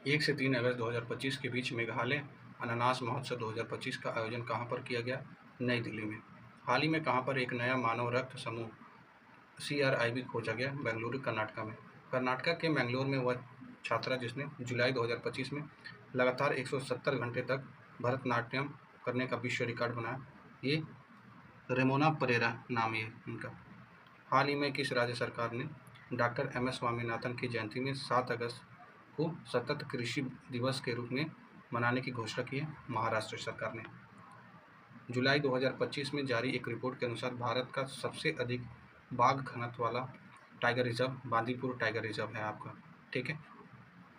1 से 3 अगस्त 2025 के बीच मेघालय अनानास महोत्सव 2025 का आयोजन कहाँ पर किया गया? नई दिल्ली में। हाल ही में कहाँ पर एक नया मानव रक्त समूह CRIB खोजा गया? बेंगलुरु कर्नाटक में। कर्नाटक के मैंगलोर में वह छात्रा जिसने जुलाई 2025 में लगातार 170 घंटे तक भरतनाट्यम करने का विश्व रिकॉर्ड बनाया, ये रेमोना परेरा नाम है उनका। हाल ही में किस राज्य सरकार ने डॉक्टर MS स्वामीनाथन की जयंती में 7 अगस्त को सतत कृषि दिवस के रूप में मनाने की घोषणा की है? महाराष्ट्र सरकार ने। जुलाई 2025 में जारी एक रिपोर्ट के अनुसार भारत का सबसे अधिक बाघ घनत्व वाला tiger reserve Bandipur tiger reserve है आपका। ठीक है।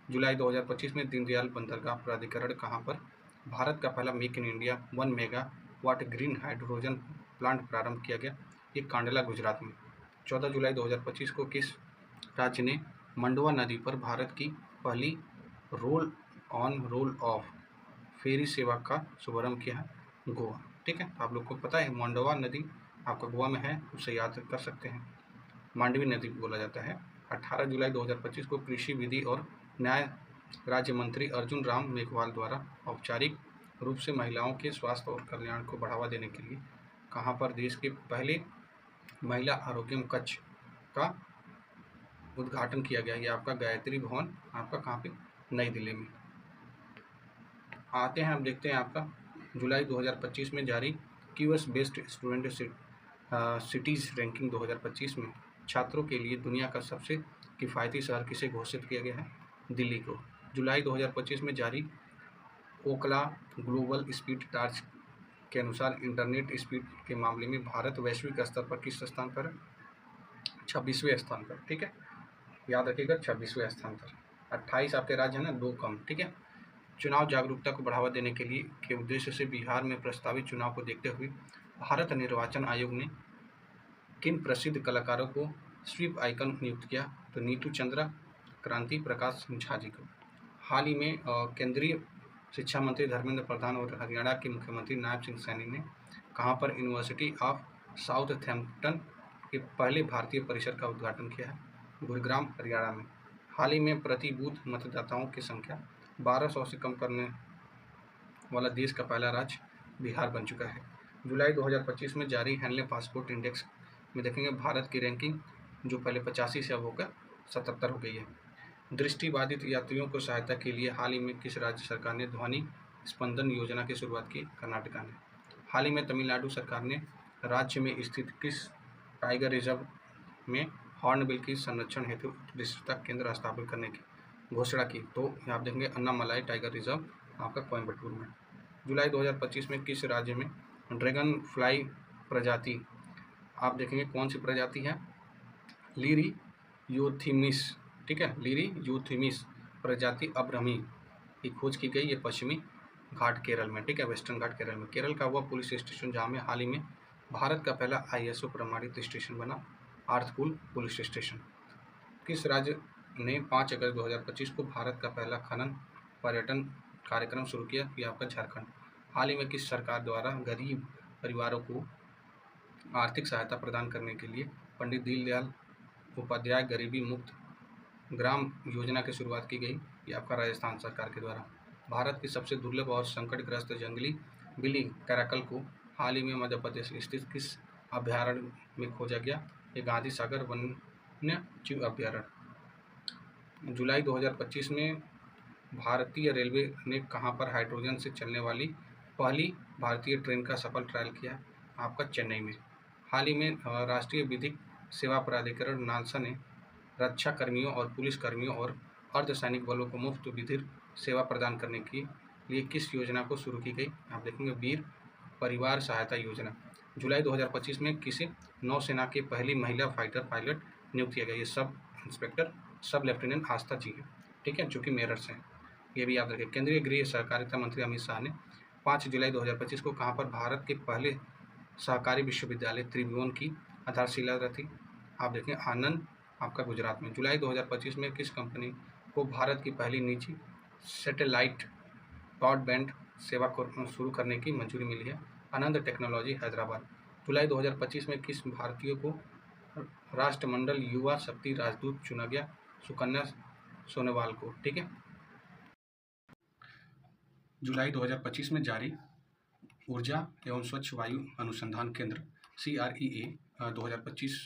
जुलाई 2025 में दीनदयाल बंदरगाह प्राधिकरण कहाँ पर भारत का पहला make in India 1 megawatt green hydrogen plant प्रारंभ किया गया? ये कांडला गुजरात में। 14 जुलाई 2025 को किस राज्य ने मंडवा नदी पर भारत की पहली रोल ऑन रोल ऑफ फेरी सेवा का शुभारंभ किया है? गोवा। ठीक है। आप लोग को पता है मंडवा नदी आपका गोवा में है, उसे याद कर सकते हैं। मांडवी नदी बोला जाता है। 18 जुलाई 2025 को कृषि विधि और न्याय राज्य मंत्री अर्जुन राम मेघवाल द्वारा औपचारिक रूप से महिलाओं के स्वास्थ्य और कल्याण को बढ़ावा देने के लिए कहाँ पर देश के पहले महिला आरोग्यम कक्ष का उद्घाटन किया गया? ये आपका गायत्री भवन आपका कहाँ पे? नई दिल्ली में। आते हैं हम देखते हैं आपका जुलाई 2025 में जारी QS based student cities ranking 2025 में छात्रों के लिए दुनिया का सबसे किफ़ायती शहर किसे घोषित किया गया है? दिल्ली को। जुलाई 2025 में जारी ओकला ग्लोबल स्पीड टार्च के अनुसार इंटरनेट स्पीड के मामले में भारत वैश्विक स्तर पर किस स्थान पर है? 26वें स्थान पर। ठीक है। याद रखिएगा 26वें स्थान पर। 28 आपके राज्य है ना, 2 कम। ठीक है। चुनाव जागरूकता को बढ़ावा देने के लिए के उद्देश्य से बिहार में प्रस्तावित चुनाव को देखते हुए भारत निर्वाचन आयोग ने किन प्रसिद्ध कलाकारों को स्वीप आइकन नियुक्त किया? तो नीतू चंद्रा, क्रांति प्रकाश झा जी को। हाल ही में केंद्रीय शिक्षा मंत्री धर्मेंद्र प्रधान और हरियाणा के मुख्यमंत्री नायब सिंह सैनी ने कहाँ पर यूनिवर्सिटी ऑफ साउथहैम्पटन के पहले भारतीय परिसर का उद्घाटन किया है? गुरुग्राम हरियाणा में। हाल ही में प्रति बूथ मतदाताओं की संख्या 1200 से कम करने वाला देश का पहला राज्य बिहार बन चुका है। जुलाई 2025 में जारी हैंडले पासपोर्ट इंडेक्स में देखेंगे भारत की रैंकिंग जो पहले 85 से अब होकर 77 हो गई है। दृष्टिबाधित यात्रियों को सहायता के लिए हाल ही में किस राज्य सरकार ने ध्वनि स्पंदन योजना की शुरुआत की? कर्नाटका ने। हाल ही में तमिलनाडु सरकार ने राज्य में स्थित किस टाइगर रिजर्व में हॉर्नबिल की संरक्षण हेतु उत्कृष्टता केंद्र स्थापित करने की घोषणा की? तो यहाँ आप देखेंगे अन्नामलाई टाइगर रिजर्व आपका कोयम्बटूर में। जुलाई 2025 में किस राज्य में ड्रैगन फ्लाई प्रजाति, आप देखेंगे कौन सी प्रजाति है? लीरी यूथिमिस, ठीक है, लीरी यूथिमिस प्रजाति अब्रह्मी की खोज की गई। ये पश्चिमी घाट केरल में, ठीक है, वेस्टर्न घाट केरल में। केरल का वह पुलिस स्टेशन जहाँ में हाल ही में भारत का पहला ISO प्रमाणित स्टेशन बना, आर्थकुल पुलिस स्टेशन। किस राज्य ने 5 अगस्त 2025 को भारत का पहला खनन पर्यटन कार्यक्रम शुरू किया? यह आपका झारखंड। हाल ही में किस सरकार द्वारा गरीब परिवारों को आर्थिक सहायता प्रदान करने के लिए पंडित दीनदयाल उपाध्याय गरीबी मुक्त ग्राम योजना की शुरुआत की गई? ये आपका राजस्थान सरकार के द्वारा। भारत की सबसे दुर्लभ और संकटग्रस्त जंगली बिल्ली कैराकल को हाल ही में मध्य प्रदेश स्थित किस अभ्यारण्य में खोजा गया? ये गांधी सागर वन्य जीव अभ्यारण्य। जुलाई 2025 में भारतीय रेलवे ने कहां पर हाइड्रोजन से चलने वाली पहली भारतीय ट्रेन का सफल ट्रायल किया? आपका चेन्नई में। हाल ही में राष्ट्रीय विधिक सेवा प्राधिकरण नालसा ने रक्षा कर्मियों और पुलिस कर्मियों और अर्धसैनिक बलों को मुफ्त विधिक सेवा प्रदान करने के लिए किस योजना को शुरू की गई? आप देखेंगे वीर परिवार सहायता योजना। जुलाई 2025 में किसी नौसेना के पहली महिला फाइटर पायलट नियुक्त किया गया? ये सब इंस्पेक्टर सब लेफ्टिनेंट आस्था जी है, ठीक है, जो कि मेरठ से हैं। ये भी याद रखें। केंद्रीय गृह सहकारिता मंत्री अमित शाह ने 5 जुलाई 2025 को कहाँ पर भारत के पहले सहकारी विश्वविद्यालय त्रिभुवन की आधारशिला रखी? आप देखें आनंद आपका गुजरात में। जुलाई 2025 में किस कंपनी को भारत की पहली निजी सैटेलाइट ब्रॉडबैंड सेवा को शुरू करने की मंजूरी मिली है? आनंद टेक्नोलॉजी हैदराबाद। जुलाई 2025 में किस भारतीय को राष्ट्रमंडल युवा शक्ति राजदूत चुना गया? सुकन्या सोनेवाल को, ठीक है। जुलाई 2025 में जारी ऊर्जा एवं स्वच्छ वायु अनुसंधान केंद्र CREA 2025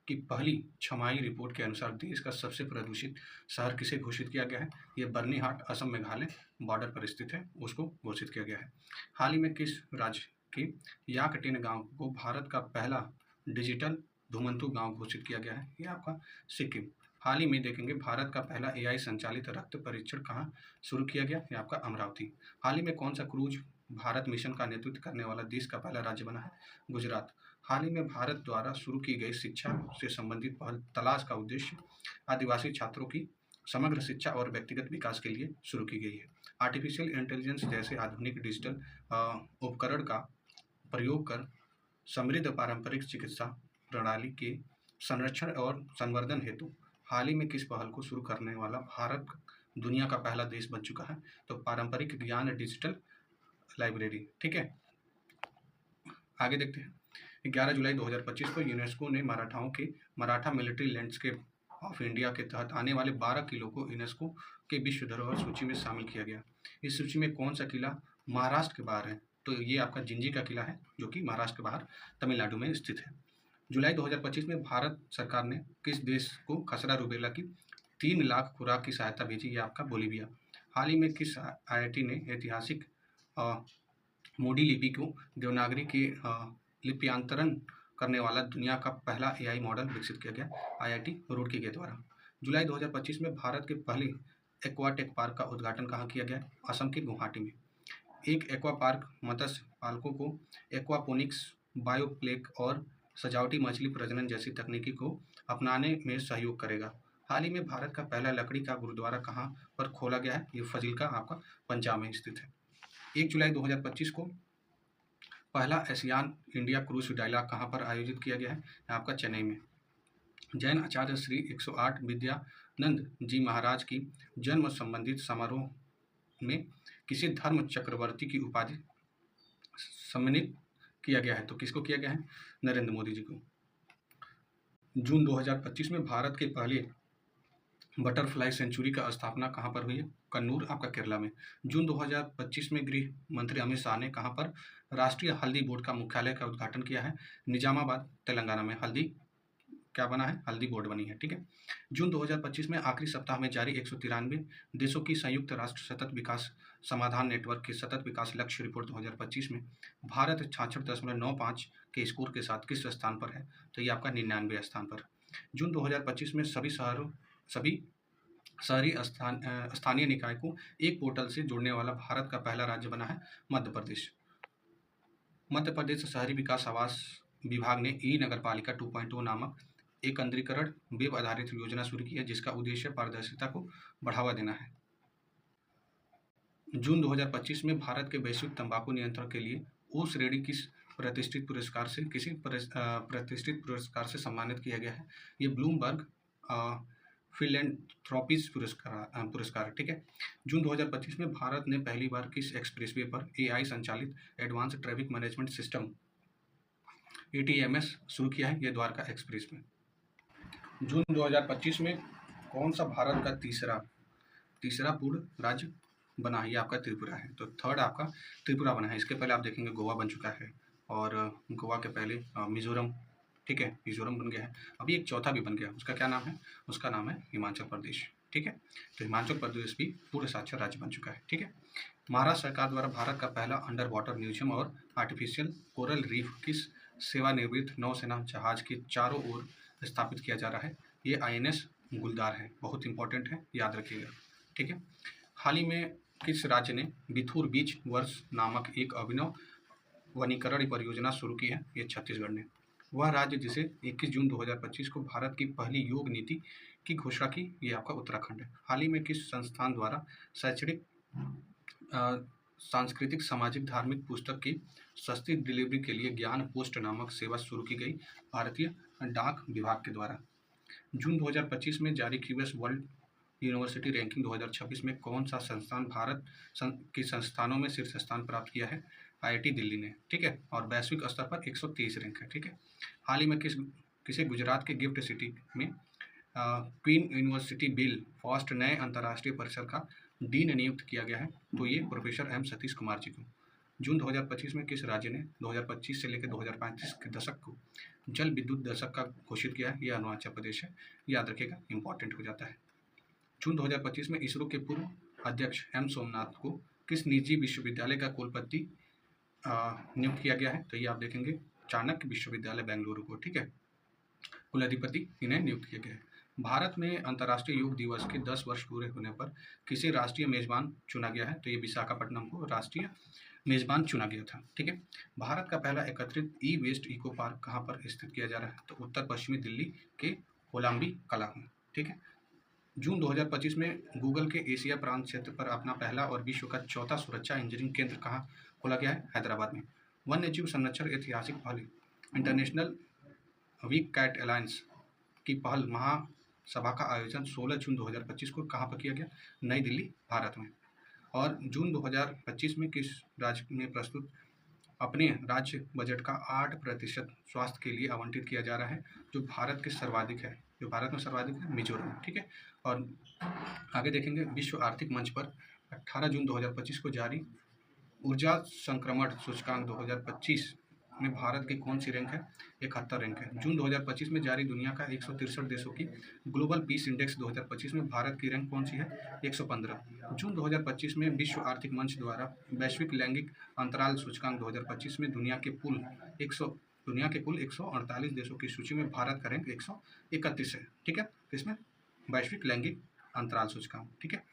की पहली छमाही रिपोर्ट के अनुसार देश का सबसे प्रदूषित शहर किसे घोषित किया गया है? ये बर्नीहाट असम मेघालय बॉर्डर पर स्थित है, उसको घोषित किया गया है। हाल ही में किस राज्य के याकटिन गांव को भारत का पहला डिजिटल धुमंतु गांव घोषित किया गया है? ये आपका सिक्किम। हाल ही में देखेंगे भारत का पहला AI संचालित रक्त परीक्षण कहाँ शुरू किया गया? ये आपका अमरावती। हाल ही में कौन सा क्रूज भारत मिशन का नेतृत्व करने वाला देश का पहला राज्य बना है? गुजरात। हाल ही में भारत द्वारा शुरू की गई शिक्षा से संबंधित पहल तलाश का उद्देश्य आदिवासी छात्रों की समग्र शिक्षा और व्यक्तिगत विकास के लिए शुरू की गई है। आर्टिफिशियल इंटेलिजेंस जैसे आधुनिक डिजिटल उपकरण का प्रयोग कर समृद्ध पारंपरिक चिकित्सा प्रणाली के संरक्षण और संवर्धन हेतु हाल ही में किस पहल को शुरू करने वाला भारत दुनिया का पहला देश बन चुका है? तो पारंपरिक ज्ञान डिजिटल लाइब्रेरी, ठीक है। आगे देखते हैं। 11 जुलाई 2025 को यूनेस्को ने मराठाओं के Maratha military landscape of India के तहत आने वाले 12 किलों को यूनेस्को के विश्व धरोहर सूची में शामिल किया गया। इस सूची में कौन सा किला महाराष्ट्र के बाहर है? तो ये आपका जिंजी का किला है, जो कि महाराष्ट्र के बाहर तमिलनाडु में स्थित है। जुलाई 2025 में भारत सरकार ने किस देश को खसरा रूबेला की 3 लाख खुराक की सहायता भेजी? ये आपका बोलीविया। हाल ही में किस IIT ने ऐतिहासिक मोडी लिपि को देवनागरी के लिप्यांतरण करने वाला दुनिया का पहला AI मॉडल विकसित किया गया? IIT रुड़की के द्वारा। जुलाई 2025 में भारत के पहले एक्वाटेक पार्क का उद्घाटन कहाँ किया गया? असम के गुवाहाटी में। एक एक्वा पार्क मत्स्य पालकों को एक्वापोनिक्स, बायोप्लेक और सजावटी मछली प्रजनन जैसी तकनीकी को अपनाने में सहयोग करेगा। हाल ही में भारत का पहला लकड़ी का गुरुद्वारा कहाँ पर खोला गया है? ये फजीलका आपका पंजाब में स्थित है। 1 जुलाई 2025 को पहला एशियान इंडिया क्रूज डायलॉग कहाँ पर आयोजित किया गया है? आपका चेन्नई में। जैन आचार्य श्री 108 विद्यानंद जी महाराज की जन्म संबंधित समारोह में किसी धर्म चक्रवर्ती की उपाधि सम्मानित किया गया है? तो किसको किया गया है? नरेंद्र मोदी जी को। जून 2025 में भारत के पहले बटरफ्लाई सेंचुरी का स्थापना कहाँ पर हुई है? कन्नूर आपका केरला में। जून 2025 में गृह मंत्री अमित शाह ने कहाँ पर राष्ट्रीय हल्दी बोर्ड का मुख्यालय का उद्घाटन किया है? निजामाबाद तेलंगाना में। हल्दी क्या बना है, हल्दी बोर्ड बनी है। ठीक है, जून 2025 में आखिरी सप्ताह में जारी 193 देशों की संयुक्त राष्ट्र सतत विकास समाधान नेटवर्क के सतत विकास लक्ष्य रिपोर्ट 2025 में भारत 66.95 के स्कोर के साथ किस स्थान पर है, तो ये आपका 99वें स्थान पर। जून 2025 में सभी शहरी स्थानीय निकाय को एक पोर्टल से जोड़ने वाला भारत का पहला राज्य बना है मध्य प्रदेश। मध्य प्रदेश शहरी विकास आवास विभाग ने ई नगरपालिका 2.0 नामक एक केंद्रीकरण वेब आधारित योजना शुरू की है, जिसका उद्देश्य पारदर्शिता को बढ़ावा देना है। जून 2025 में भारत के वैश्विक तंबाकू नियंत्रण के लिए ओ श्रेणी किसी प्रतिष्ठित पुरस्कार से सम्मानित किया गया है। ये ब्लूमबर्ग फिलैंथ्रोपीज पुरस्कार। ठीक है, जून 2025 में भारत ने पहली बार किस एक्सप्रेसवे पर एआई संचालित एडवांस ट्रैफिक मैनेजमेंट सिस्टम एटीएमएस शुरू किया है, ये द्वारका एक्सप्रेस में। जून 2025 में कौन सा भारत का तीसरा पूर्ण राज्य बना है, ये आपका त्रिपुरा है। तो थर्ड आपका त्रिपुरा बना है। इसके पहले आप देखेंगे गोवा बन चुका है, और गोवा के पहले मिजोरम, ठीक है, मिजोरम बन गया है। अभी एक चौथा भी बन गया, उसका क्या नाम है, उसका नाम है हिमाचल प्रदेश। ठीक है, तो हिमाचल प्रदेश भी पूर्ण साक्षर राज्य बन चुका है। ठीक है, महाराष्ट्र सरकार द्वारा भारत का पहला अंडर वाटर म्यूजियम और आर्टिफिशियल कोरल रीफ किस सेवानिवृत्त नौसेना जहाज के चारों ओर स्थापित किया जा रहा है, ये INS गुलदार है। बहुत इंपॉर्टेंट है, याद रखिएगा। ठीक है, हाल ही में किस राज्य ने बिथुर बीच वर्ष नामक एक अभिनव वनीकरण परियोजना शुरू की है, ये छत्तीसगढ़ ने। वह राज्य जिसे 21 जून 2025 को भारत की पहली योग नीति की घोषणा की, ये आपका उत्तराखंड है। हाल ही में किस संस्थान द्वारा शैक्षणिक सांस्कृतिक सामाजिक धार्मिक पुस्तक की सस्ती डिलीवरी के लिए ज्ञान पोस्ट नामक सेवा शुरू की गई, भारतीय डाक विभाग के द्वारा। जून 2025 में जारी क्यूएस वर्ल्ड यूनिवर्सिटी रैंकिंग 2026 में कौन सा संस्थान भारत के संस्थानों में शीर्ष स्थान प्राप्त किया है, IIT दिल्ली ने। ठीक है, और वैश्विक स्तर पर 123 रैंक है। ठीक है, हाल ही में किसे गुजरात के गिफ्ट सिटी में क्वीन यूनिवर्सिटी बिल फॉस्ट नए अंतर्राष्ट्रीय परिसर का डीन नियुक्त किया गया है, तो ये प्रोफेसर M सतीश कुमार जी को। जून 2025 में किस राज्य ने 2025 से लेकर 2035 के दशक को जल विद्युत दशक का घोषित किया है, यह अरुणाचल प्रदेश है। याद रखिएगा, इंपॉर्टेंट हो जाता है। जून 2025 में इसरो के पूर्व अध्यक्ष M सोमनाथ को किस निजी विश्वविद्यालय का कुलपति नियुक्त किया गया है, तो ये आप देखेंगे चाणक्य विश्वविद्यालय बेंगलुरु को। ठीक है, कुलाधिपति इन्हें नियुक्त किया गया है। भारत में अंतर्राष्ट्रीय योग दिवस के 10 वर्ष पूरे होने पर किसे राष्ट्रीय मेजबान चुना गया है, तो ये विशाखापट्टनम को राष्ट्रीय मेजबान चुना गया था। ठीक है, भारत का पहला एकत्रित ई वेस्ट इको पार्क कहाँ पर स्थित किया जा रहा है, तो उत्तर पश्चिमी दिल्ली के होलाम्बी कला में। ठीक है, जून 2025 में गूगल के एशिया प्रांत क्षेत्र पर अपना पहला और विश्व का चौथा सुरक्षा इंजीनियरिंग केंद्र कहाँ खोला गया है, हैदराबाद में। वन्यजीव संरक्षण ऐतिहासिक पहल इंटरनेशनल वीक कैट अलायंस की पहल महासभा का आयोजन 16 जून 2025 को कहाँ पर किया गया, नई दिल्ली, भारत में। और जून 2025 में किस राज्य में प्रस्तुत अपने राज्य बजट का 8% स्वास्थ्य के लिए आवंटित किया जा रहा है, जो भारत में सर्वाधिक है, मिजोरम। ठीक है, और आगे देखेंगे विश्व आर्थिक मंच पर 18 जून 2025 को जारी ऊर्जा संक्रमण सूचकांक 2025 में भारत की कौन सी रैंक है, 71 रैंक है। जून 2025 में जारी दुनिया का 163 देशों की ग्लोबल पीस इंडेक्स 2025 में भारत की रैंक कौन सी है, 115। जून 2025 में विश्व आर्थिक मंच द्वारा वैश्विक लैंगिक अंतराल सूचकांक 2025 में दुनिया के कुल 148 देशों की सूची में भारत का रैंक 131 है। ठीक है, इसमें वैश्विक लैंगिक अंतराल सूचकांक। ठीक है,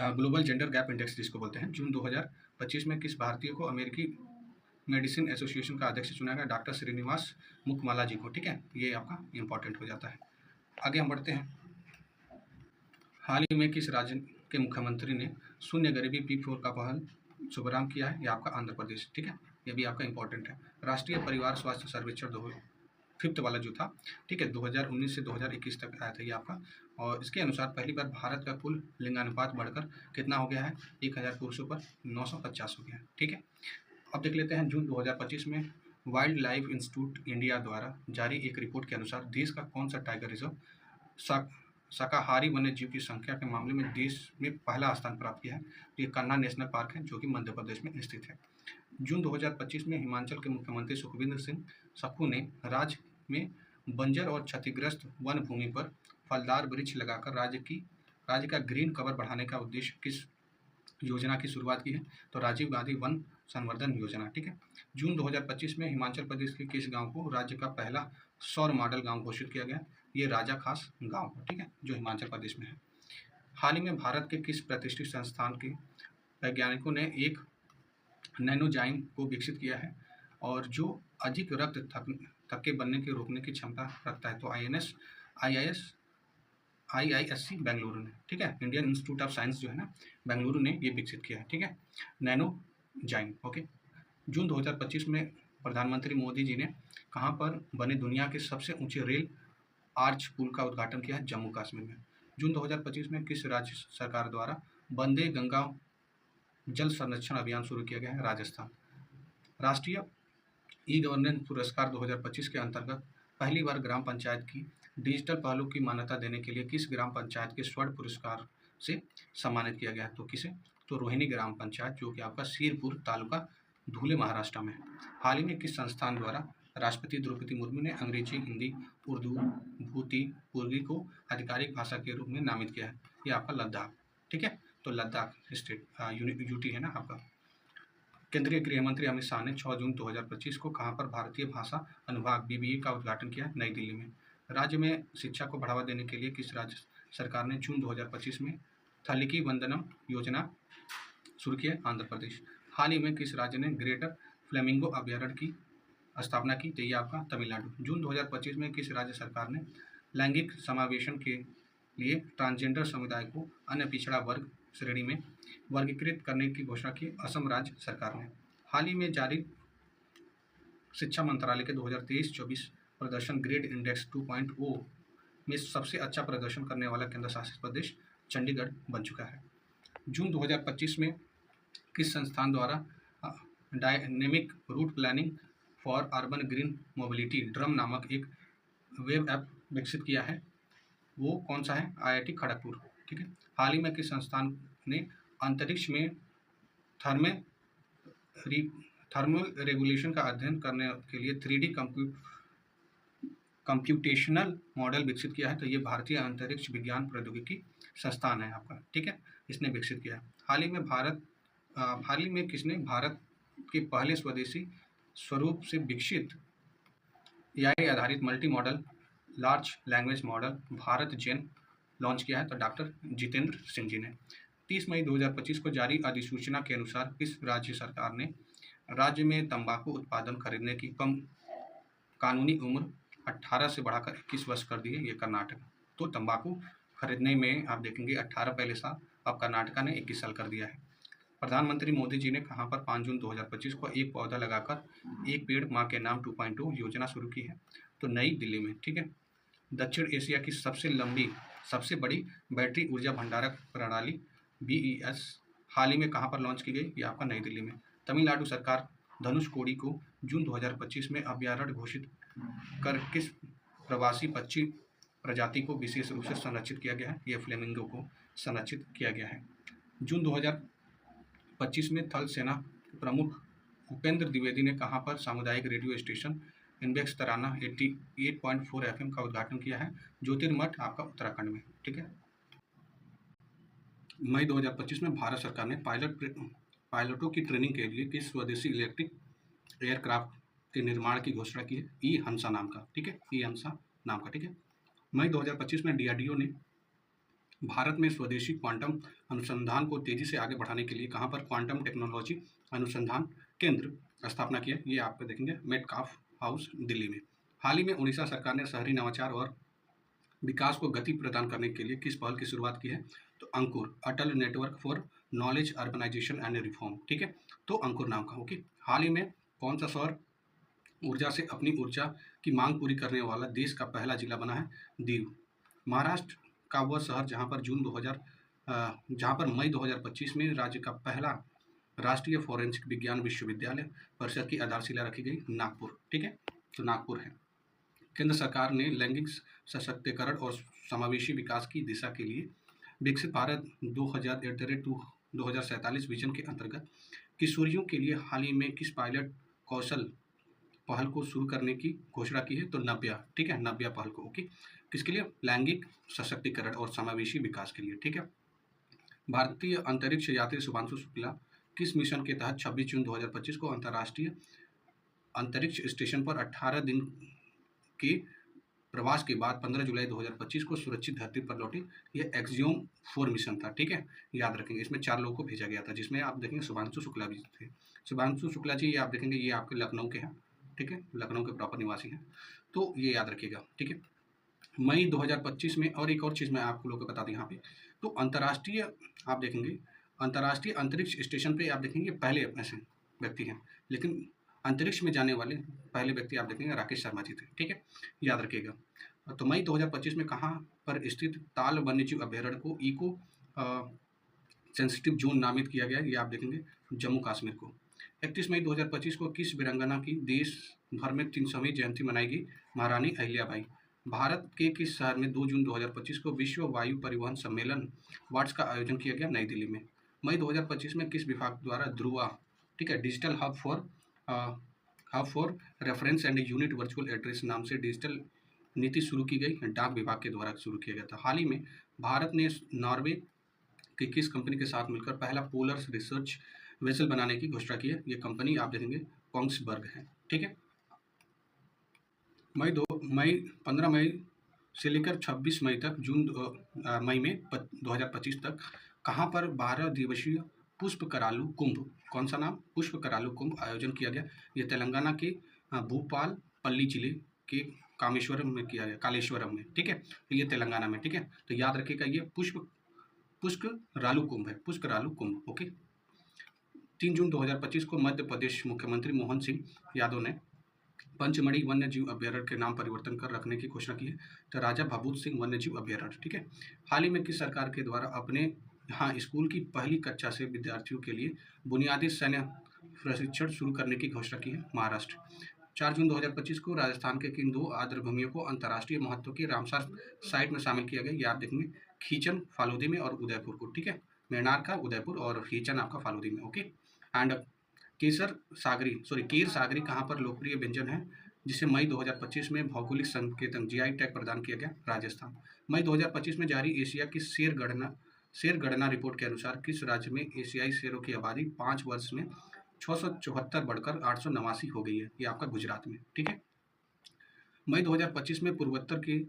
ग्लोबल जेंडर गैप इंडेक्स जिसको बोलते हैं। जून 2025 में किस भारतीय को अमेरिकी मेडिसिन एसोसिएशन का अध्यक्ष चुना गया, डॉक्टर श्रीनिवास मुखमाला जी को। ठीक है, ये आपका इंपॉर्टेंट हो जाता है। आगे हम बढ़ते हैं। हाल ही में किस राज्य के मुख्यमंत्री ने शून्य गरीबी P4 का पहल शुभारंभ किया है, ये आपका आंध्र प्रदेश। ठीक है, ये भी आपका इंपॉर्टेंट है। राष्ट्रीय परिवार स्वास्थ्य सर्वेक्षण 5th वाला जो था, ठीक है, 2019 से 2021 तक आया था ये आपका, और इसके अनुसार पहली बार भारत का कुल लिंगानुपात बढ़कर कितना हो गया है, 1000 पुरुषों पर 950 हो गया है। ठीक है, अब देख लेते हैं जून 2025 में वाइल्ड लाइफ इंस्टीट्यूट इंडिया द्वारा जारी एक रिपोर्ट के अनुसार देश का कौन सा टाइगर रिजर्व शाकाहारी वन्य जीव की संख्या के मामले में देश में पहला स्थान प्राप्त किया है। ये कन्ना नेशनल पार्क है, जो कि मध्य प्रदेश में स्थित है। जून 2025 में हिमाचल के मुख्यमंत्री सुखविंदर सिंह सुक्खू ने राज्य में बंजर और क्षतिग्रस्त वन भूमि पर फलदार वृक्ष लगाकर राज्य का ग्रीन कवर बढ़ाने का उद्देश्य किस योजना की शुरुआत की है? तो राजीव गांधी वन संवर्धन योजना। ठीक है। जून 2025 में हिमाचल प्रदेश के किस गांव को राज्य का पहला सौर मॉडल गांव घोषित किया गया? ये राजा खास गांव, ठीक है, जो हिमाचल प्रदेश में है। हाल ही में भारत के किस प्रतिष्ठित संस्थान के वैज्ञानिकों ने एक नैनोजाइम को विकसित किया है और जो अधिक रक्त थक्के बनने के रोकने की क्षमता रखता है? तो IISc बेंगलुरु ने, ठीक है, इंडियन इंस्टीट्यूट ऑफ साइंस जो है ना बेंगलुरु ने ये विकसित किया है। ठीक है, नैनोजाइम। ओके। जून 2025 में प्रधानमंत्री मोदी जी ने कहाँ पर बने दुनिया के सबसे ऊंचे रेल आर्च पुल का उद्घाटन किया है? जम्मू कश्मीर में। जून 2025 में किस राज्य सरकार द्वारा वंदे गंगा जल संरक्षण अभियान शुरू किया गया है? राजस्थान। राष्ट्रीय ई गवर्नेंस पुरस्कार 2025 के अंतर्गत पहली बार ग्राम पंचायत की डिजिटल पहलों की मान्यता देने के लिए किस ग्राम पंचायत के स्वर्ण पुरस्कार से सम्मानित किया गया है? तो किसे? तो रोहिणी ग्राम पंचायत, जो कि आपका सीरपुर तालुका धुले महाराष्ट्र में है। हाल ही में किस संस्थान द्वारा राष्ट्रपति द्रौपदी मुर्मू ने अंग्रेजी, हिंदी, उर्दू, भूती, पुर्गी को आधिकारिक भाषा के रूप में नामित किया है? ये आपका लद्दाख। ठीक है, तो लद्दाख स्टेट यूटी है ना आपका। केंद्रीय गृह मंत्री अमित शाह ने 6 जून 2025 को कहाँ पर भारतीय भाषा अनुभाग BBA का उद्घाटन किया? नई दिल्ली में। राज्य में शिक्षा को बढ़ावा देने के लिए किस राज्य सरकार ने जून 2025 में थलिकी वंदनम योजना शुरू की है? आंध्र प्रदेश। हाल ही में किस राज्य ने ग्रेटर फ्लेमिंगो अभ्यारण्य की स्थापना की? तो ये आपका तमिलनाडु। जून 2025 में किस राज्य सरकार ने लैंगिक समावेशन के लिए ट्रांसजेंडर समुदाय को अन्य पिछड़ा वर्ग श्रेणी में वर्गीकृत करने की घोषणा की? असम राज्य सरकार ने। हाल ही में जारी शिक्षा मंत्रालय के 2023-24 प्रदर्शन ग्रेड इंडेक्स 2.0 में सबसे अच्छा प्रदर्शन करने वाला केंद्र शासित प्रदेश चंडीगढ़ बन चुका है। जून 2025 में किस संस्थान द्वारा dynamic route planning for urban green mobility drum नामक एक वेब ऐप विकसित किया है? वो कौन सा है? IIT खड़गपुर। ठीक है। हाल ही में किस संस्थान ने अंतरिक्ष में थर्मल रेगुलेशन का अध्ययन करने के लिए 3D कंप्यूटेशनल मॉडल विकसित किया है? तो ये भारतीय अंतरिक्ष विज्ञान प्रौद्योगिकी संस्थान है आपका। ठीक है, इसने विकसित किया है। हाल ही में किसने भारत के पहले स्वदेशी स्वरूप से विकसित AI आधारित multi model large language model BharatGen launch किया है? तो डॉक्टर जितेंद्र सिंह जी ने। 30 मई 2025 को जारी अधिसूचना के अनुसार किस राज्य सरकार ने राज्य में तंबाकू उत्पादन खरीदने की कम कानूनी उम्र 18 से बढ़ाकर 21 वर्ष कर दी है? ये कर्नाटक। तो तंबाकू खरीदने में आप देखेंगे 18 पहले साल, अब कर्नाटका ने 21 साल कर दिया है। प्रधानमंत्री मोदी जी ने कहाँ पर 5 जून 2025 को एक पौधा लगाकर एक पेड़ माँ के नाम 2.0 योजना शुरू की है? तो नई दिल्ली में। ठीक है। दक्षिण एशिया की सबसे बड़ी बैटरी ऊर्जा भंडारक प्रणाली BES हाल ही में कहाँ पर लॉन्च की गई? ये आपका नई दिल्ली में। तमिलनाडु सरकार धनुषकोडी को जून 2025 में अभ्यारण्य घोषित कर किस प्रवासी पक्षी प्रजाति को विशेष रूप से संरक्षित किया गया है? ये फ्लेमिंगो को संरक्षित किया गया है। जून 2025 में थल सेना प्रमुख उपेंद्र द्विवेदी ने कहाँ पर सामुदायिक रेडियो स्टेशन इनबेक्स तराना 88.4 FM का उद्घाटन किया है? ज्योतिर्मठ आपका उत्तराखंड में। ठीक है। मई 2025 में भारत सरकार ने पायलटों की ट्रेनिंग के लिए किस स्वदेशी इलेक्ट्रिक एयरक्राफ्ट के निर्माण की घोषणा की है? ई-हंसा नाम का। ठीक है, ई-हंसा नाम का। ठीक है। मई 2025 में DRDO ने भारत में स्वदेशी क्वांटम अनुसंधान को तेजी से आगे बढ़ाने के लिए कहाँ पर क्वांटम टेक्नोलॉजी अनुसंधान केंद्र स्थापना किया? ये आपको देखेंगे मेटकाफ हाउस दिल्ली में। हाल ही में उड़ीसा सरकार ने शहरी नवाचार और विकास को गति प्रदान करने के लिए किस पहल की शुरुआत की है? तो Ankur, Atal network for knowledge urbanisation and reform. ठीक है, तो अंकुर नाम का। ओके। हाल ही में कौन सा सौर ऊर्जा से अपनी ऊर्जा की मांग पूरी करने वाला देश का पहला जिला बना है? दीव। महाराष्ट्र का वह शहर जहां पर मई 2025 में राज्य का पहला राष्ट्रीय फोरेंसिक विज्ञान विश्वविद्यालय परिषद की आधारशिला रखी गई? नागपुर। ठीक है, तो नागपुर है। केंद्र सरकार ने लैंगिक सशक्तिकरण और समावेशी विकास की दिशा के लिए विकसित भारत 2047 विजन के अंतर्गत किशोरियों के लिए हाल ही में किस पायलट कौशल पहल को शुरू करने की घोषणा की है, तो नव्या, ठीक है, नव्या पहल को, ओके, किसके लिए? लैंगिक सशक्तिकरण और समावेशी विकास के लिए, ठीक है। भारतीय अंतरिक्ष यात्री शुभांशु शुक्ला किस मिशन के तहत 26 जून 2025 को अंतर्राष्ट्रीय अंतरिक्ष स्टेशन पर 18 दिन के प्रवास के बाद 15 जुलाई 2025 को सुरक्षित धरती पर लौटे? यह एक्सियोम 4 मिशन था, ठीक है, याद रखेंगे। इसमें 4 लोगों को भेजा गया था, जिसमें आप देखेंगे शुभांशु शुक्ला भी थे। शुभांशु शुक्ला जी, ये आप देखेंगे, ये आपके लखनऊ के हैं, ठीक है, लखनऊ के प्रॉपर निवासी हैं, तो ये याद रखिएगा, ठीक है। मई 2025 में और एक और चीज़ मैं आप लोगों को बता दूं यहाँ पे, तो अंतर्राष्ट्रीय आप देखेंगे, अंतर्राष्ट्रीय अंतरिक्ष स्टेशन पे आप देखेंगे पहले ऐसे व्यक्ति हैं, लेकिन अंतरिक्ष में जाने वाले पहले व्यक्ति आप देखेंगे राकेश शर्मा जी थे, ठीक है, याद रखिएगा। तो मई 2025 में कहाँ पर स्थित ताल वन्यजीव अभ्यारण्य को इको सेंसिटिव जोन नामित किया गया? ये आप देखेंगे जम्मू कश्मीर को। 31 मई 2025 को किस वीरांगना की देश भर में 300वीं जयंती मनाई गई? महारानी अहिल्याबाई। भारत के किस शहर में 2 जून 2025 को विश्व वायु परिवहन सम्मेलन वाट्स का आयोजन किया गया? नई दिल्ली में। मई 2025 में किस विभाग द्वारा ध्रुवा, ठीक है, digital hub for reference and unit virtual address नाम से डिजिटल नीति शुरू की गई? डाक विभाग के द्वारा शुरू किया गया था। हाल ही में भारत ने नॉर्वे की किस कंपनी के साथ मिलकर पहला पोलर रिसर्च वेसल बनाने की घोषणा की है? ये कंपनी आप देखेंगे कोंग्सबर्ग है, ठीक है। मई 15 मई से लेकर 26 मई तक मई में 2025 तक कहाँ पर 12 दिवसीय पुष्प करालू कुंभ, कौन सा नाम? पुष्प करालू कुंभ आयोजन किया गया? ये तेलंगाना के भूपाल पल्ली जिले के कामेश्वरम में किया गया, कालेश्वरम में, ठीक है, तो ये तेलंगाना में, ठीक है। तो याद रखिएगा ये पुष्प रालू कुंभ है, पुष्प रालू कुंभ, ओके। 3 जून 2025 को मध्य प्रदेश मुख्यमंत्री मोहन सिंह यादव ने पंचमढ़ी वन्य जीव अभ्यारण्य के नाम परिवर्तन कर रखने की घोषणा की है, तो राजा भभूत सिंह वन्य जीव अभ्यारण्य, ठीक है। हाल ही में किस सरकार के द्वारा अपने यहाँ स्कूल की पहली कक्षा से विद्यार्थियों के लिए बुनियादी सैन्य प्रशिक्षण शुरू करने की घोषणा की है? महाराष्ट्र। 4 जून 2025 को राजस्थान के किन 2 आर्द्रभूमियों को अंतर्राष्ट्रीय महत्व की रामसर साइट में शामिल किया गया? ये आप देखेंगे खीचन फालूदी में और उदयपुर को, ठीक है, मेनार का उदयपुर और खीचन आपका फालूदी में, ओके। एंड कीर सागरी कहाँ पर लोकप्रिय व्यंजन है, जिसे मई 2025 में भौगोलिक संकेतन जीआई टैग प्रदान किया गया? राजस्थान। मई 2025 में जारी एशिया की शेर गणना रिपोर्ट के अनुसार किस राज्य में एशियाई शेरों की आबादी 5 वर्ष में 674 बढ़कर 889 हो गई है? ये आपका गुजरात में, ठीक है। मई 2025 में पूर्वोत्तर के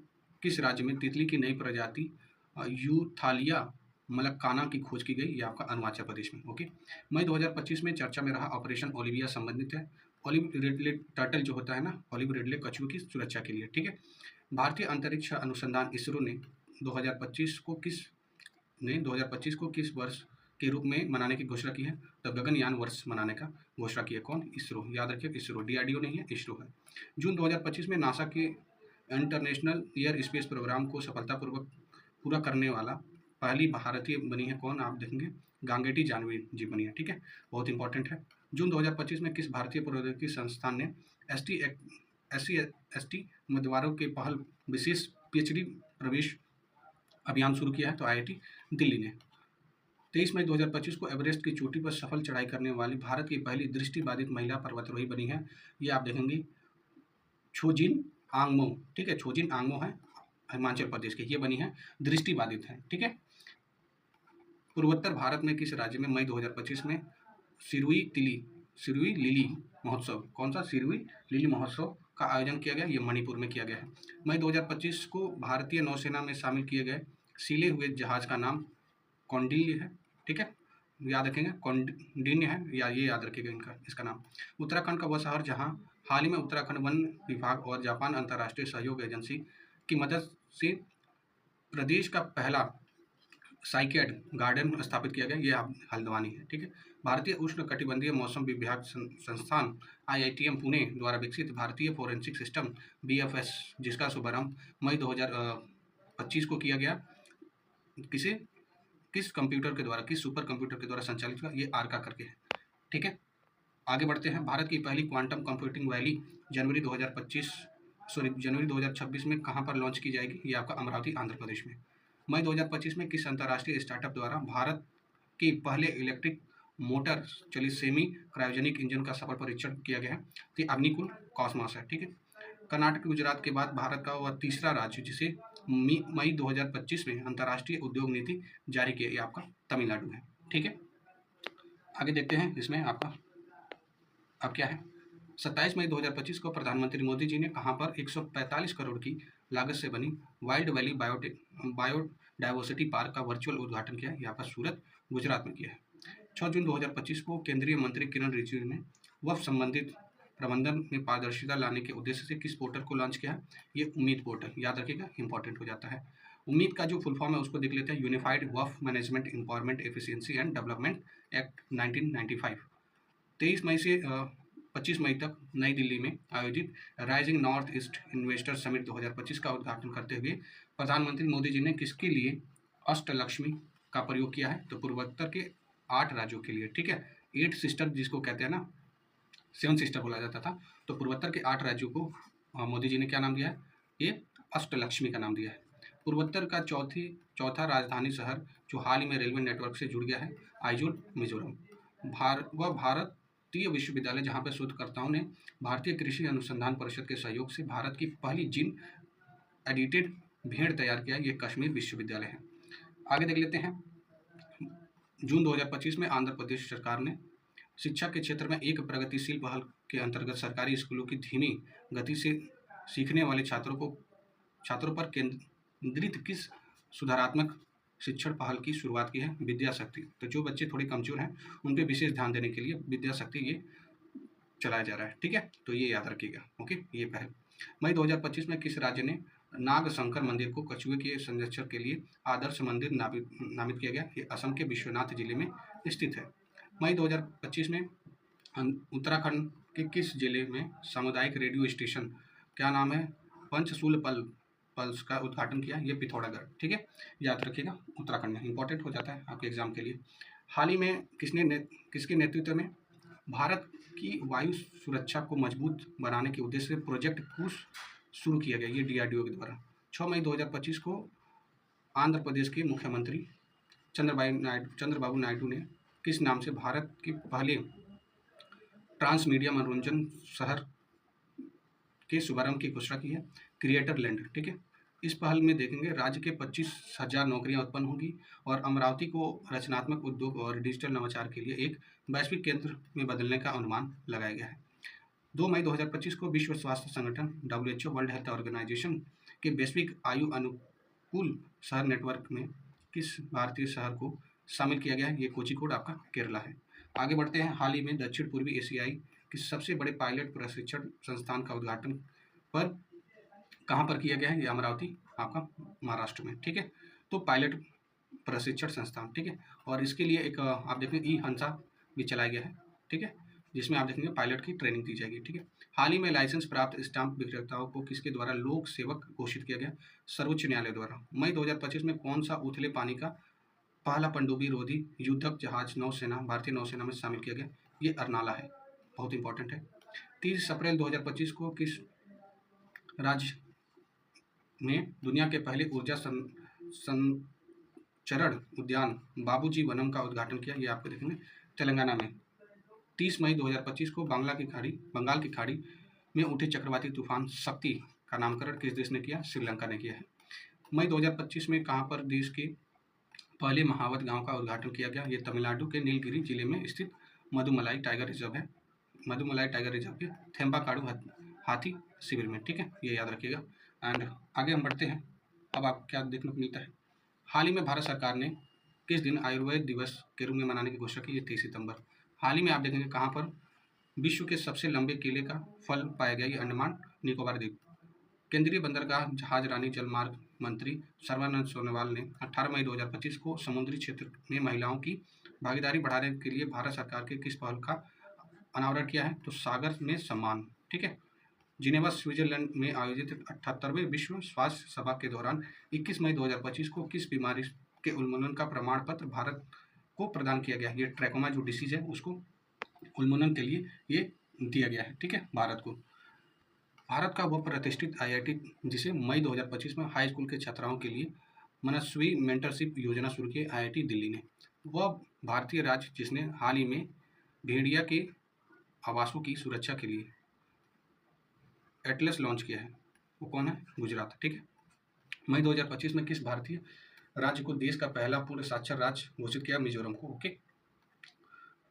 किस राज्य में तितली की नई प्रजाति यूथालिया मलक्काना की खोज की गई? ये आपका अरुणाचल प्रदेश में, ओके। मई 2025 में चर्चा में रहा ऑपरेशन ओलिविया संबंधित है ऑलिव रिडले टर्टल जो होता है ना, ऑलिव रिडले कछुए की सुरक्षा के लिए, ठीक है। भारतीय अंतरिक्ष अनुसंधान इसरो ने 2025 को किस वर्ष के रूप में मनाने की घोषणा की है? तो गगनयान वर्ष मनाने का घोषणा की है। कौन? इसरो, याद रखिए इसरो, डीआरडीओ नहीं है, इसरो है। जून 2025 में नासा के इंटरनेशनल एयर स्पेस प्रोग्राम को सफलतापूर्वक पूरा करने वाला पहली भारतीय बनी है? कौन? आप देखेंगे गांगेटी जानवी जी बनी है, ठीक है, बहुत इंपॉर्टेंट है। जून 2025 में किस भारतीय प्रौद्योगिकी संस्थान ने SC/ST उम्मीदवारों के पहल विशेष PhD प्रवेश अभियान शुरू किया है? तो IIT दिल्ली ने। 23 मई 2025 को एवरेस्ट की चोटी पर सफल चढ़ाई करने वाली भारत की पहली दृष्टिबाधित महिला पर्वतारोही बनी है? ये आप देखेंगे छोजिन आंगमो, ठीक है, छोजिन आंगमो है हिमाचल प्रदेश की, ये बनी है दृष्टिबाधित है, ठीक है। पूर्वोत्तर भारत में किस राज्य में मई 2025 में सिरुई लिली महोत्सव, कौन सा? सिरुई लिली महोत्सव का आयोजन किया गया? ये मणिपुर में किया गया है। मई 2025 को भारतीय नौसेना में शामिल किए गए सीले हुए जहाज का नाम कौंडिन्य है, ठीक है, याद रखेंगे कौंडिन्य है, या ये याद रखिएगा इसका नाम। उत्तराखंड का वह शहर जहाँ हाल ही में उत्तराखंड वन विभाग और जापान अंतर्राष्ट्रीय सहयोग एजेंसी की मदद से प्रदेश का पहला साइकेड गार्डन स्थापित किया गया? ये आप हल्द्वानी है, ठीक है। भारतीय उष्ण कटिबंधीय मौसम विज्ञान संस्थान IITM पुणे द्वारा विकसित भारतीय फोरेंसिक सिस्टम BFS, जिसका शुभारंभ मई 2025 को किया गया, किस कंप्यूटर के द्वारा, किस सुपर कंप्यूटर के द्वारा संचालित हुआ? ये आर्का करके है, ठीक है। आगे बढ़ते हैं। भारत की पहली क्वांटम कंप्यूटिंग वैली जनवरी 2026 में कहाँ पर लॉन्च की जाएगी? ये आपका अमरावती आंध्र प्रदेश में। मई 2025 में किस अंतर्राष्ट्रीय स्टार्टअप द्वारा भारत के पहले इलेक्ट्रिक मोटर चलित सेमी क्रायोजेनिक इंजन का सफल परीक्षण किया गया है। तो ये अग्निकुल कॉस्मॉस है, ठीक है। कर्नाटक गुजरात के बाद भारत का वह तीसरा राज्य जिसे मई 2025 में अंतर्राष्ट्रीय उद्योग नीति जारी किया, ये आपका तमिलनाडु है, ठीक है। आगे देखते हैं इसमें आपका अब क्या है। 27 मई 2025 को प्रधानमंत्री मोदी जी ने कहाँ पर 145 करोड़ की लागत से बनी वाइल्ड वैली बायोडाइवर्सिटी पार्क का वर्चुअल उद्घाटन किया, यहाँ पर सूरत गुजरात में किया है। 6 जून 2025 को केंद्रीय मंत्री किरण रिजिजू ने वक्फ संबंधित प्रबंधन में पारदर्शिता लाने के उद्देश्य से किस पोर्टल को लॉन्च किया है, ये उम्मीद पोर्टल, याद रखिएगा, इंपॉर्टेंट हो जाता है। उम्मीद का जो फुल फॉर्म है उसको देख लेते हैं, unified Waqf management empowerment efficiency and development act 1995। 23 मई से 25 मई तक नई दिल्ली में आयोजित rising north east investor summit 2025 का उद्घाटन करते हुए प्रधानमंत्री मोदी जी ने किसके लिए अष्टलक्ष्मी का प्रयोग किया है, तो पूर्वोत्तर के 8 राज्यों के लिए, ठीक है। 8 सिस्टर जिसको कहते हैं ना, 7 सिस्टर बोला जाता था, तो पूर्वोत्तर के 8 राज्यों को मोदी जी ने क्या नाम दिया है, ये अष्टलक्ष्मी का नाम दिया है। पूर्वोत्तर का चौथा राजधानी शहर जो हाल ही में रेलवे नेटवर्क से जुड़ गया है, आइजोल मिजोरम। भारतीय विश्वविद्यालय जहाँ पर शोधकर्ताओं ने भारतीय कृषि अनुसंधान परिषद के सहयोग से भारत की पहली जीन एडिटेड भेड़ तैयार किया, ये कश्मीर विश्वविद्यालय है। आगे देख लेते हैं। जून 2025 में आंध्र प्रदेश सरकार ने शिक्षा के क्षेत्र में एक प्रगतिशील पहल के अंतर्गत सरकारी स्कूलों की धीमी गति से सीखने वाले छात्रों पर केंद्रित किस सुधारात्मक शिक्षण पहल की शुरुआत की है, विद्या शक्ति। तो जो बच्चे थोड़े कमजोर हैं उन पर विशेष ध्यान देने के लिए विद्या शक्ति ये चलाया जा रहा है, ठीक है, तो ये याद रखिएगा, ओके। ये पहल। मई 2025 में किस राज्य ने नागशंकर मंदिर को कछुए के संरक्षण के लिए आदर्श मंदिर नामित किया गया, ये असम के विश्वनाथ जिले में स्थित है। मई 2025 में उत्तराखंड के किस जिले में सामुदायिक रेडियो स्टेशन, क्या नाम है, पंचसूल पल्स का उद्घाटन किया, ये पिथौरागढ़, ठीक है, याद रखिएगा, उत्तराखंड में, इंपॉर्टेंट हो जाता है आपके एग्जाम के लिए। हाल ही में किसके नेतृत्व में भारत की वायु सुरक्षा को मजबूत बनाने के उद्देश्य से प्रोजेक्ट कुश शुरू किया गया, ये DRDO के द्वारा। 6 मई 2025 को आंध्र प्रदेश के मुख्यमंत्री चंद्रबाबू नायडू ने किस नाम से भारत के पहले ट्रांस मीडिया मनोरंजन शहर के शुभारंभ की घोषणा की है, क्रिएटर लैंड, ठीक है। इस पहल में देखेंगे राज्य के 25,000 नौकरियां उत्पन्न होंगी और अमरावती को रचनात्मक उद्योग और डिजिटल नवाचार के लिए एक वैश्विक केंद्र में बदलने का अनुमान लगाया गया है। 2 मई 2025 को विश्व स्वास्थ्य संगठन WHO वर्ल्ड हेल्थ ऑर्गेनाइजेशन के वैश्विक आयु अनुकूल शहर नेटवर्क में किस भारतीय शहर को शामिल किया गया है, ये कोझिकोड आपका केरला है। आगे बढ़ते हैं। हाल ही में दक्षिण पूर्वी एशियाई के सबसे बड़े पायलट प्रशिक्षण संस्थान का उद्घाटन पर कहाँ पर किया गया है, ये अमरावती आपका महाराष्ट्र में, ठीक है। तो पायलट प्रशिक्षण संस्थान, ठीक है, और इसके लिए एक आप देखेंगे ई-हंसा भी चलाया गया है, ठीक है, जिसमें आप देखेंगे पायलट की ट्रेनिंग दी जाएगी, ठीक है। हाल ही में लाइसेंस प्राप्त स्टाम्प विक्रेताओं को किसके द्वारा लोक सेवक घोषित किया गया, सर्वोच्च न्यायालय द्वारा। मई 2025 में कौन सा उथले पानी का पहला पनडुब्बी रोधी युद्धक जहाज नौसेना भारतीय नौसेना में शामिल किया गया, ये अरनाला है, बहुत इंपॉर्टेंट है। 30 अप्रैल 2025 को किस राज्य में दुनिया के पहले ऊर्जा संचरण उद्यान बाबूजी वनम का उद्घाटन किया, ये आपको देखेंगे तेलंगाना में। 30 मई 2025 को बंगाल की खाड़ी में उठे चक्रवाती तूफान शक्ति का नामकरण किस देश ने किया, श्रीलंका ने किया है। मई 2025 में कहाँ पर देश के पहले महावत गांव का उद्घाटन किया गया, ये तमिलनाडु के नीलगिरी जिले में स्थित मधुमलाई टाइगर रिजर्व है, मधुमलाई टाइगर रिजर्व के थेम्बाकाडू हाथी शिविर में, ठीक है, ये याद रखिएगा। एंड आगे हम बढ़ते हैं। अब आप क्या देखने को मिलता है, हाल ही में भारत सरकार ने किस दिन आयुर्वेद दिवस के रूप में मनाने की घोषणा की, ये 23 सितंबर। हाल ही में आप देखेंगे कहाँ पर विश्व के सबसे लंबे केले का फल पाया गया, ये अंडमान निकोबार द्वीप। केंद्रीय बंदरगाह जहाज रानी जलमार्ग मंत्री सर्बानंद सोनोवाल ने 18 मई 2025 को समुद्री क्षेत्र में महिलाओं की भागीदारी बढ़ाने के लिए भारत सरकार के किस पहल का अनावरण किया है, तो सागर में सम्मान, ठीक है। जिनेवा स्विट्जरलैंड में आयोजित 78वें विश्व स्वास्थ्य सभा के दौरान 21 मई 2025 को किस बीमारी के उन्मूलन का प्रमाण पत्र भारत को प्रदान किया गया, ये ट्रैकोमा जो डिसीज है उसको उन्मूलन के लिए ये दिया गया है, ठीक है, भारत को। भारत का वह प्रतिष्ठित IIT जिसे मई 2025 में हाई स्कूल के छात्राओं के लिए मनस्वी मेंटरशिप योजना शुरू की, IIT दिल्ली ने। वह भारतीय राज्य जिसने हाल ही में भेड़िया के आवासों की सुरक्षा के लिए एटलस लॉन्च किया है, वो कौन है? गुजरात। ठीक है। मई 2025 में किस भारतीय राज्य को देश का पहला पूर्ण साक्षर राज्य घोषित किया? मिजोरम को। ओके,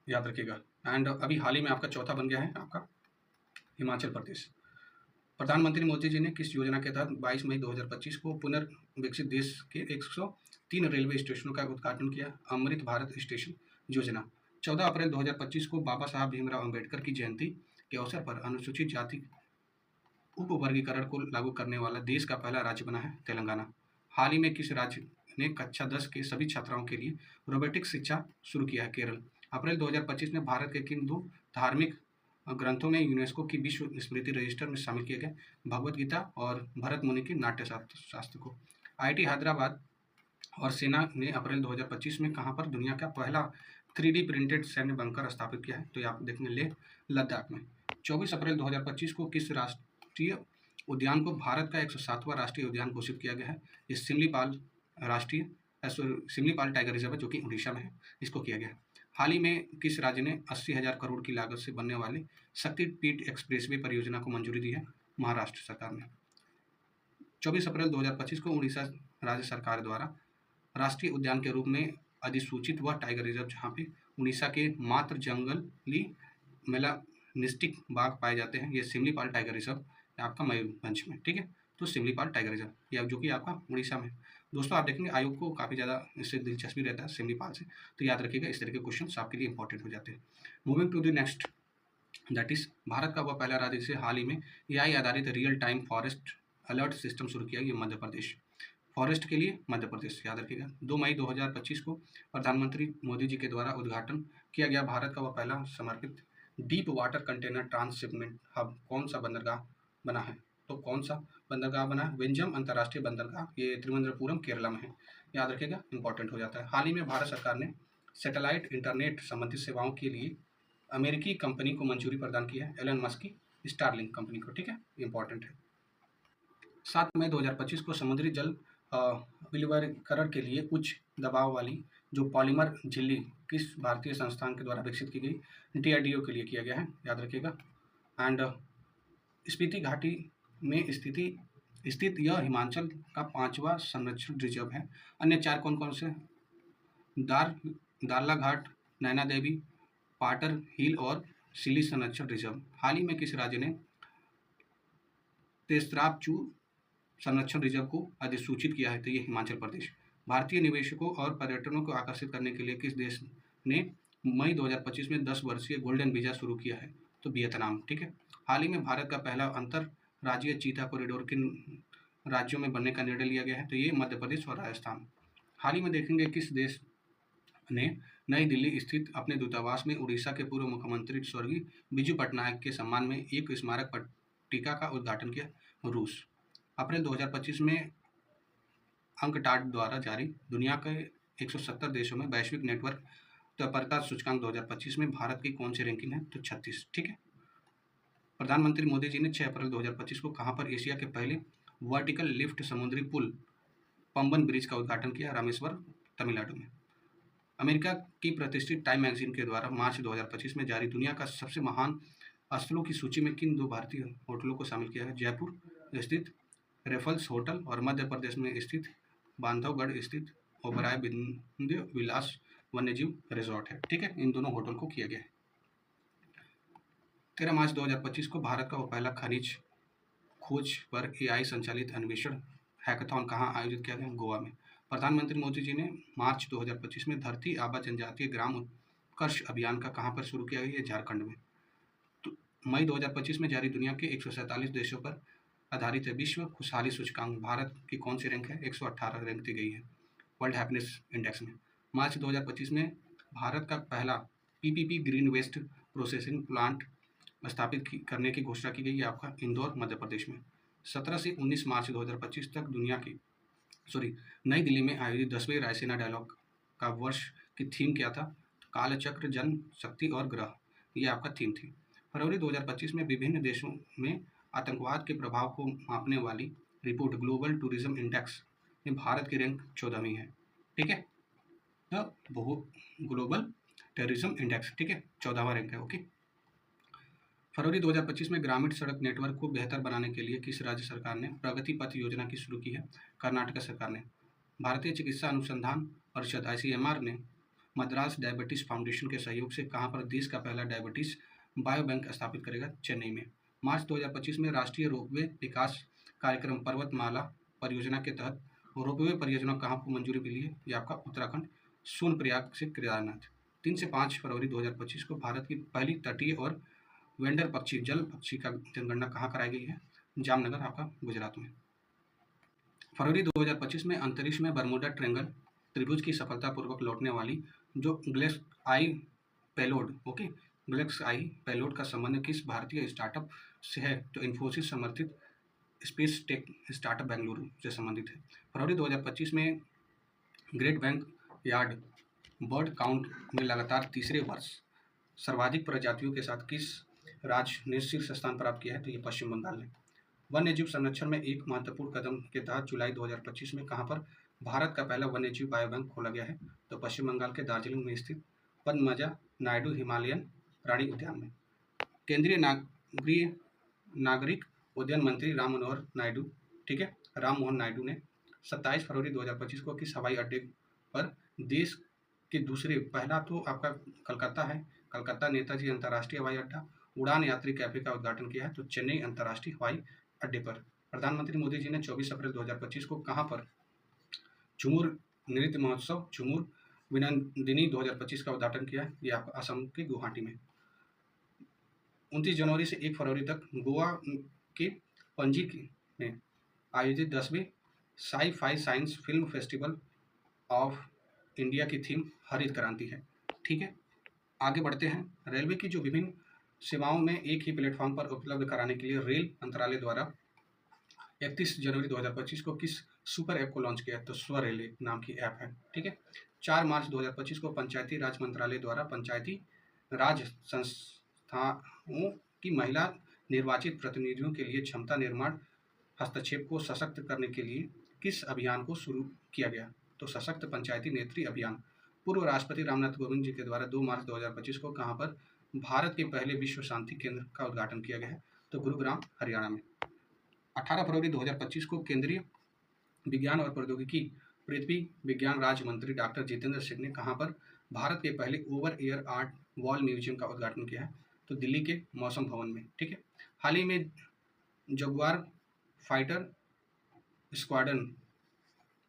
याद रखिएगा। एंड अभी हाल ही में आपका चौथा बन गया है आपका हिमाचल प्रदेश। प्रधानमंत्री मोदी जी ने किस योजना के तहत 22 मई 2025 को पुनर्विकसित देश के 103 रेलवे स्टेशनों का उद्घाटन किया? अमृत भारत स्टेशन योजना। 14 अप्रैल 2025 को बाबा साहब भीमराव अंबेडकर की जयंती के अवसर पर अनुसूचित जाति उपवर्गीकरण को लागू करने वाला देश का पहला राज्य बना है तेलंगाना। हाल ही में किस राज्य ने कक्षा 10 के सभी छात्राओं के लिए रोबोटिक्स शिक्षा शुरू किया है? केरल। अप्रैल 2025 में भारत के किन दो धार्मिक ग्रंथों में यूनेस्को की विश्व स्मृति रजिस्टर में शामिल किए गए? भगवत गीता और भरत मुनि की नाट्य शास्त्र को। आईआईटी हैदराबाद और सेना ने अप्रैल 2025 में कहां पर दुनिया का पहला 3D प्रिंटेड सैन्य बंकर स्थापित किया है? तो ये आप देखेंगे लेह लद्दाख में। 24 अप्रैल 2025 को किस राष्ट्रीय उद्यान को भारत का 107वां राष्ट्रीय उद्यान घोषित किया गया है? ये सिमलीपाल सिमलीपाल टाइगर रिजर्व जो कि उड़ीसा में है, इसको किया गया है। हाल ही में किस राज्य ने 80,000 करोड़ की लागत से बनने वाले शक्तिपीठ एक्सप्रेसवे परियोजना को मंजूरी दी है? महाराष्ट्र सरकार ने। 24 अप्रैल 2025 को उड़ीसा राज्य सरकार द्वारा राष्ट्रीय उद्यान के रूप में अधिसूचित वह टाइगर रिजर्व जहाँ पे उड़ीसा के मात्र जंगली मेलानिस्टिक बाघ पाए जाते हैं, ये सिमलीपाल टाइगर रिजर्व आपका मयूरभंज में। ठीक है, तो सिमलीपाल टाइगर रिजर्व या जो कि आपका उड़ीसा में। दोस्तों आप देखेंगे आयोग को काफ़ी ज़्यादा इससे दिलचस्पी रहता है सिमलीपाल से, तो याद रखिएगा इस तरह के क्वेश्चन आपके लिए इंपॉर्टेंट हो जाते हैं। Moving to the next, that is Bharat का वह पहला राज्य जिसे हाल ही में एआई आधारित real time forest alert system शुरू किया, ये मध्य प्रदेश। फॉरेस्ट के लिए मध्य प्रदेश, याद रखिएगा। 2 मई 2025 को प्रधानमंत्री मोदी जी के द्वारा उद्घाटन किया गया भारत का वह पहला समर्पित deep water container transshipment hub कौन सा बंदरगाह बना है? तो कौन सा बंदरगाह बना है? विंजम अंतर्राष्ट्रीय बंदरगाह, ये त्रिवेंद्रपुरम केरला में है, याद रखिएगा, इंपॉर्टेंट हो जाता है। हाल ही में भारत सरकार ने सैटेलाइट इंटरनेट संबंधित सेवाओं के लिए अमेरिकी कंपनी को मंजूरी प्रदान की है, एलन मस्क की स्टारलिंक कंपनी को। ठीक है, इंपॉर्टेंट है। 7 मई 2025 को समुद्री जल विलवरीकरण के लिए उच्च दबाव वाली जो पॉलीमर झिल्ली किस भारतीय संस्थान के द्वारा विकसित की गई? डीआरडीओ के लिए किया गया है, याद रखिएगा। एंड स्पीति घाटी में स्थित यह हिमाचल का 5वां संरक्षण रिजर्व है। अन्य 4 कौन कौन से? दारला घाट, नैना देवी, पाटर हिल और सिली संरक्षण रिजर्व। हाल ही में किस राज्य ने तेस्त्रापचू संरक्षण रिजर्व को अधिसूचित किया है? तो ये हिमाचल प्रदेश। भारतीय निवेशकों और पर्यटकों को आकर्षित करने के लिए किस देश ने मई 2025 में 10 वर्षीय गोल्डन वीजा शुरू किया है? तो वियतनाम। ठीक है। हाल ही में भारत का पहला अंतर राज्यीय चीता कॉरिडोर किन राज्यों में बनने का निर्णय लिया गया है? तो ये मध्य प्रदेश और राजस्थान। हाल ही में देखेंगे किस देश ने नई दिल्ली स्थित अपने दूतावास में उड़ीसा के पूर्व मुख्यमंत्री स्वर्गीय बिजू पटनायक के सम्मान में एक स्मारक पट्टिका का उद्घाटन किया? रूस। अप्रैल 2025 में अंकटाड द्वारा जारी दुनिया के 170 देशों में वैश्विक नेटवर्क तत्परता सूचकांक 2025 में भारत की कौन सी रैंकिंग है? तो 36। ठीक है। प्रधानमंत्री मोदी जी ने 6 अप्रैल 2025 को कहां पर एशिया के पहले वर्टिकल लिफ्ट समुद्री पुल पंबन ब्रिज का उद्घाटन किया? रामेश्वर, तमिलनाडु में। अमेरिका की प्रतिष्ठित टाइम मैगजीन के द्वारा मार्च 2025 में जारी दुनिया का सबसे महान स्थलों की सूची में किन 2 भारतीय होटलों को शामिल किया है? जयपुर स्थित रेफल्स होटल और मध्य प्रदेश में स्थित बांधवगढ़ स्थित ओबराय विंध्य विलास वन्यजीव रिजॉर्ट है। ठीक है, इन दोनों होटल को किया गया है। 13 मार्च 2025 को भारत का वो पहला खनिज खोज पर एआई संचालित अन्वेषण हैकाथॉन कहाँ आयोजित किया गया? गोवा में। प्रधानमंत्री मोदी जी ने मार्च 2025 में धरती आबा जनजातीय ग्राम उत्कर्ष अभियान का कहाँ पर शुरू किया गया? है झारखंड में। तो मई 2025 में जारी दुनिया के 147 देशों पर आधारित विश्व खुशहाली सूचकांक भारत की कौन सी रैंक है? 118 रैंक दी गई है वर्ल्ड हैप्पीनेस इंडेक्स में। मार्च 2025 में भारत का पहला PPP green waste processing plant स्थापित करने की घोषणा की गई है आपका इंदौर, मध्य प्रदेश में। 17 से 19 मार्च 2025 तक नई दिल्ली में आयोजित 10वें रायसीना डायलॉग का वर्ष की थीम क्या था? कालचक्र, जन शक्ति और ग्रह, ये आपका थीम थी। फरवरी 2025 में विभिन्न देशों में आतंकवाद के प्रभाव को मापने वाली रिपोर्ट ग्लोबल टूरिज्म इंडेक्स में भारत की रैंक 14वीं है। ठीक है, द ग्लोबल टेररिज्म इंडेक्स, ठीक है, 14वां रैंक है। ओके। फरवरी 2025 में ग्रामीण सड़क नेटवर्क को बेहतर बनाने के लिए किस राज्य सरकार ने प्रगति पथ योजना की शुरू की है? कर्नाटक सरकार ने। भारतीय चिकित्सा अनुसंधान परिषद ICMR ने मद्रास डायबिटीज फाउंडेशन के सहयोग से कहां पर देश का पहला डायबिटीज बायो बैंक स्थापित करेगा? चेन्नई में। मार्च 2025 में राष्ट्रीय रोपवे विकास कार्यक्रम पर्वतमाला परियोजना के तहत रोपवे परियोजना कहां को मंजूरी मिली है? ये आपका उत्तराखंड सोनप्रयाग से केदारनाथ। 3 से 5 फरवरी 2025 को भारत की पहली तटीय और वेंडर पक्षी जल पक्षी का जनगणना कहाँ कराई गई है? जामनगर, आपका गुजरात में। फरवरी 2025 में अंतरिक्ष में बरमूडा ट्रायंगल त्रिभुज की सफलतापूर्वक लौटने वाली जो ग्लेक्स आई पेलोड, ओके, ग्लेक्स आई पेलोड का संबंध किस भारतीय स्टार्टअप से है? तो इन्फोसिस समर्थित स्पेस टेक स्टार्टअप बेंगलुरु से संबंधित है। फरवरी 2025 में great bank yard bird count में लगातार तीसरे वर्ष सर्वाधिक प्रजातियों के साथ किस राज्य ने शीर्ष स्थान प्राप्त किया है? तो ये पश्चिम बंगाल ने। वन्यजीव संरक्षण में एक महत्वपूर्ण कदम के तहत जुलाई 2025 में कहां पर भारत का पहला वन्यजीव बायो बैंक खोला गया है? तो पश्चिम बंगाल के दार्जिलिंग में स्थित पद्मजा नायडू हिमालयन प्राणी उद्यान में। केंद्रीय नागरिक उड्डयन मंत्री राम मनोहर नायडू, ठीक है, राम मोहन नायडू ने 27 फरवरी 2025 को किस हवाई अड्डे पर देश के दूसरे, पहला तो आपका कलकत्ता है, कलकत्ता नेताजी अंतर्राष्ट्रीय हवाई अड्डा उड़ान यात्री कैफे का उद्घाटन किया है? तो चेन्नई अंतर्राष्ट्रीय हवाई अड्डे पर। प्रधानमंत्री मोदी जी ने 24 अप्रैल 2025 को कहां पर झुमुर नृत्य महोत्सव झुमुर विनंदिनी 2025 का उद्घाटन किया है? ये आपका असम के गुवाहाटी में। 29 जनवरी से 1 फरवरी तक गोवा के पणजी में आयोजित 10वें sci-fi science film festival of India की थीम हरित क्रांति है, ठीक है। आगे बढ़ते हैं। रेलवे की जो विभिन्न सेवाओं में एक ही प्लेटफॉर्म पर उपलब्ध कराने के लिए रेल मंत्रालय द्वारा 31 जनवरी 2025 को किस सुपर ऐप को लॉन्च किया है? तो स्वरेल नाम की ऐप है, ठीक है। 4 मार्च 2025 को पंचायती राज मंत्रालय द्वारा पंचायती राज संस्थाओं की महिला निर्वाचित प्रतिनिधियों के लिए क्षमता निर्माण हस्तक्षेप को सशक्त करने के लिए किस अभियान को शुरू किया गया? तो सशक्त पंचायती नेत्री अभियान। पूर्व राष्ट्रपति रामनाथ कोविंद जी के द्वारा 2 मार्च 2025 को कहां पर भारत के पहले विश्व शांति केंद्र का उद्घाटन किया गया है? तो गुरुग्राम, हरियाणा में। 18 फरवरी 2025 को केंद्रीय विज्ञान और प्रौद्योगिकी पृथ्वी विज्ञान राज्य मंत्री डॉक्टर जितेंद्र सिंह ने कहां पर भारत के पहले over air art wall museum का उद्घाटन किया है? तो दिल्ली के मौसम भवन में, ठीक है। हाल ही में जगुआर फाइटर स्क्वाड्रन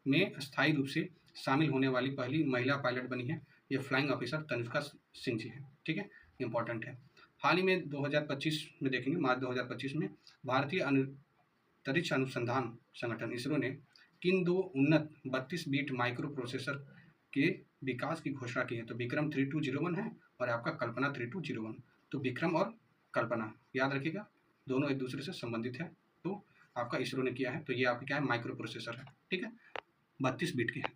में स्थायी रूप से शामिल होने वाली पहली महिला पायलट बनी है, ये फ्लाइंग ऑफिसर तनुष्का सिंह जी है, ठीक है, इंपॉर्टेंट है। हाल ही में 2025 में देखेंगे, मार्च 2025 में भारतीय अंतरिक्ष अनुसंधान संगठन इसरो ने किन दो उन्नत 32 बीट माइक्रो प्रोसेसर के विकास की घोषणा की है? तो विक्रम 3201 है और आपका कल्पना 3201। तो विक्रम और कल्पना याद रखिएगा, दोनों एक दूसरे से संबंधित है, तो आपका इसरो ने किया है। तो ये आपका क्या है? माइक्रो प्रोसेसर है, ठीक है, 32 बीट के है।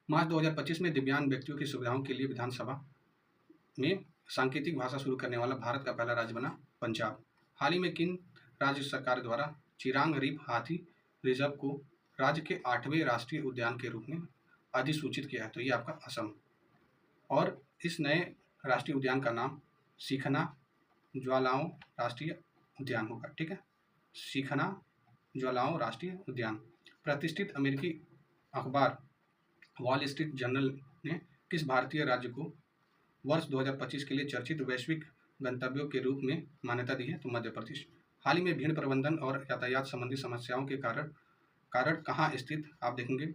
मार्च 2025 में दिव्यांग व्यक्तियों की सुविधाओं के लिए विधानसभा में सांकेतिक भाषा शुरू करने वाला भारत का पहला राज्य बना पंजाब। हाल ही में किन राज्य सरकार द्वारा चिरांग रीफ हाथी रिजर्व को राज्य के 8वें राष्ट्रीय उद्यान के रूप में अधिसूचित किया है? तो ये आपका असम। और इस नए राष्ट्रीय उद्यान का नाम सीखना ज्वालाओं राष्ट्रीय उद्यान होगा, ठीक है, सीखना ज्वालाओं राष्ट्रीय उद्यान। प्रतिष्ठित अमेरिकी अखबार वॉल स्ट्रीट जर्नल ने किस भारतीय राज्य को वर्ष 2025 के लिए चर्चित वैश्विक गंतव्यों के रूप में मान्यता दी है? तो मध्य प्रदेश। हाल ही में भीड़ प्रबंधन और यातायात संबंधी समस्याओं के कारण कहाँ स्थित आप देखेंगे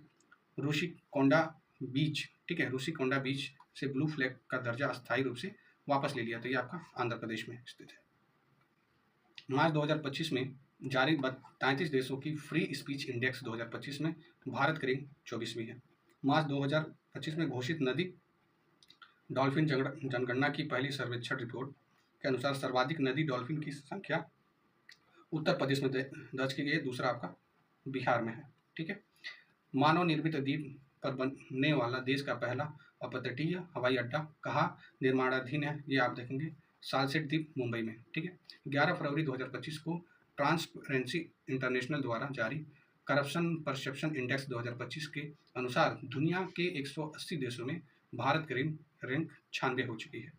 ऋषिकोंडा बीच, ठीक है, ऋषिकोंडा बीच से ब्लू फ्लैग का दर्जा अस्थायी रूप से वापस ले लिया। तो ये आपका आंध्र प्रदेश में स्थित है। मार्च 2025 में जारी 33 देशों की फ्री स्पीच इंडेक्स 2025 में भारत की रैंक 24वीं है। मार्च 2025 में घोषित नदी डॉल्फिन जनगणना की पहली सर्वेक्षण रिपोर्ट के अनुसार सर्वाधिक नदी डॉल्फिन की संख्या उत्तर प्रदेश में दर्ज की गई है, दूसरा आपका बिहार में है, ठीक है। मानव निर्मित द्वीप पर बनने वाला देश का पहला अपतटीय हवाई अड्डा कहाँ निर्माणाधीन है? ये आप देखेंगे सालसेट द्वीप, मुंबई में, ठीक है। 11 फरवरी 2025 को ट्रांसपेरेंसी इंटरनेशनल द्वारा जारी करप्शन परसेप्शन इंडेक्स 2025 के अनुसार दुनिया के 180 देशों में भारत की रैंक 96 हो चुकी है।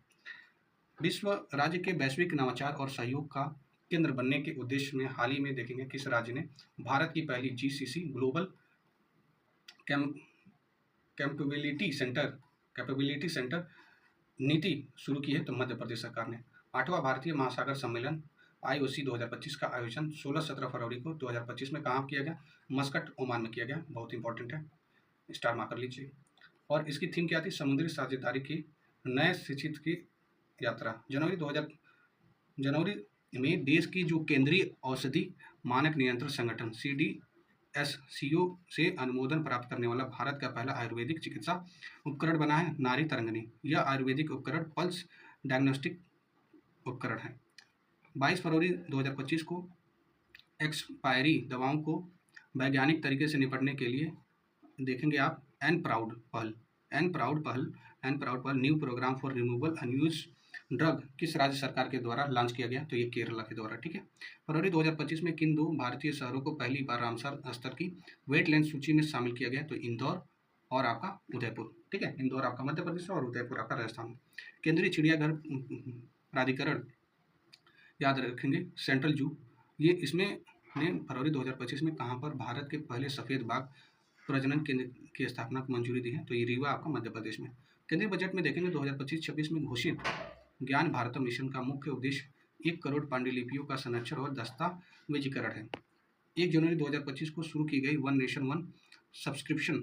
विश्व राज्य के वैश्विक नवाचार और सहयोग का केंद्र बनने के उद्देश्य में हाल ही में देखेंगे किस राज्य ने भारत की पहली GCC ग्लोबल कैपेबिलिटी सेंटर नीति शुरू की है, तो मध्य प्रदेश सरकार ने। 8वां भारतीय महासागर सम्मेलन IOC 2025 का आयोजन 16-17 फरवरी को 2025 में कहाँ किया गया? मस्कट, ओमान में किया गया। बहुत इंपॉर्टेंट है, स्टार मार्क कर लीजिए। और इसकी थीम क्या थी? समुद्री साझेदारी की नए शिक्षित की यात्रा। जनवरी में देश की जो केंद्रीय औषधि मानक नियंत्रण संगठन CDSCO से अनुमोदन प्राप्त करने वाला भारत का पहला आयुर्वेदिक चिकित्सा उपकरण बना है नारी तरंगिनी। यह आयुर्वेदिक उपकरण पल्स डायग्नोस्टिक उपकरण है। 22 फरवरी 2025 को एक्सपायरी दवाओं को वैज्ञानिक तरीके से निपटने के लिए देखेंगे आप एन प्राउड पहल new programme for removal unused drug किस राज्य सरकार के द्वारा लॉन्च किया गया? तो ये केरला के द्वारा। ठीक है। फरवरी 2025 में किन 2 भारतीय शहरों को पहली बार रामसर स्तर की वेटलैंड सूची में शामिल किया गया? तो इंदौर और आपका उदयपुर। ठीक है, इंदौर आपका मध्य प्रदेश और उदयपुर आपका राजस्थान। केंद्रीय चिड़ियाघर प्राधिकरण याद रखेंगे सेंट्रल जू, ये इसमें ने फरवरी 2025 में कहाँ पर भारत के पहले सफ़ेद बाघ प्रजनन केंद्र की स्थापना को मंजूरी दी है? तो ये रीवा आपका मध्य प्रदेश में। केंद्रीय बजट में देखेंगे 2025-26 में घोषित ज्ञान भारतम मिशन का मुख्य उद्देश्य 1 करोड़ पांडुलिपियों का संरक्षण और दस्तावेजीकरण है। 1 जनवरी 2025 को शुरू की गई वन नेशन वन सब्सक्रिप्शन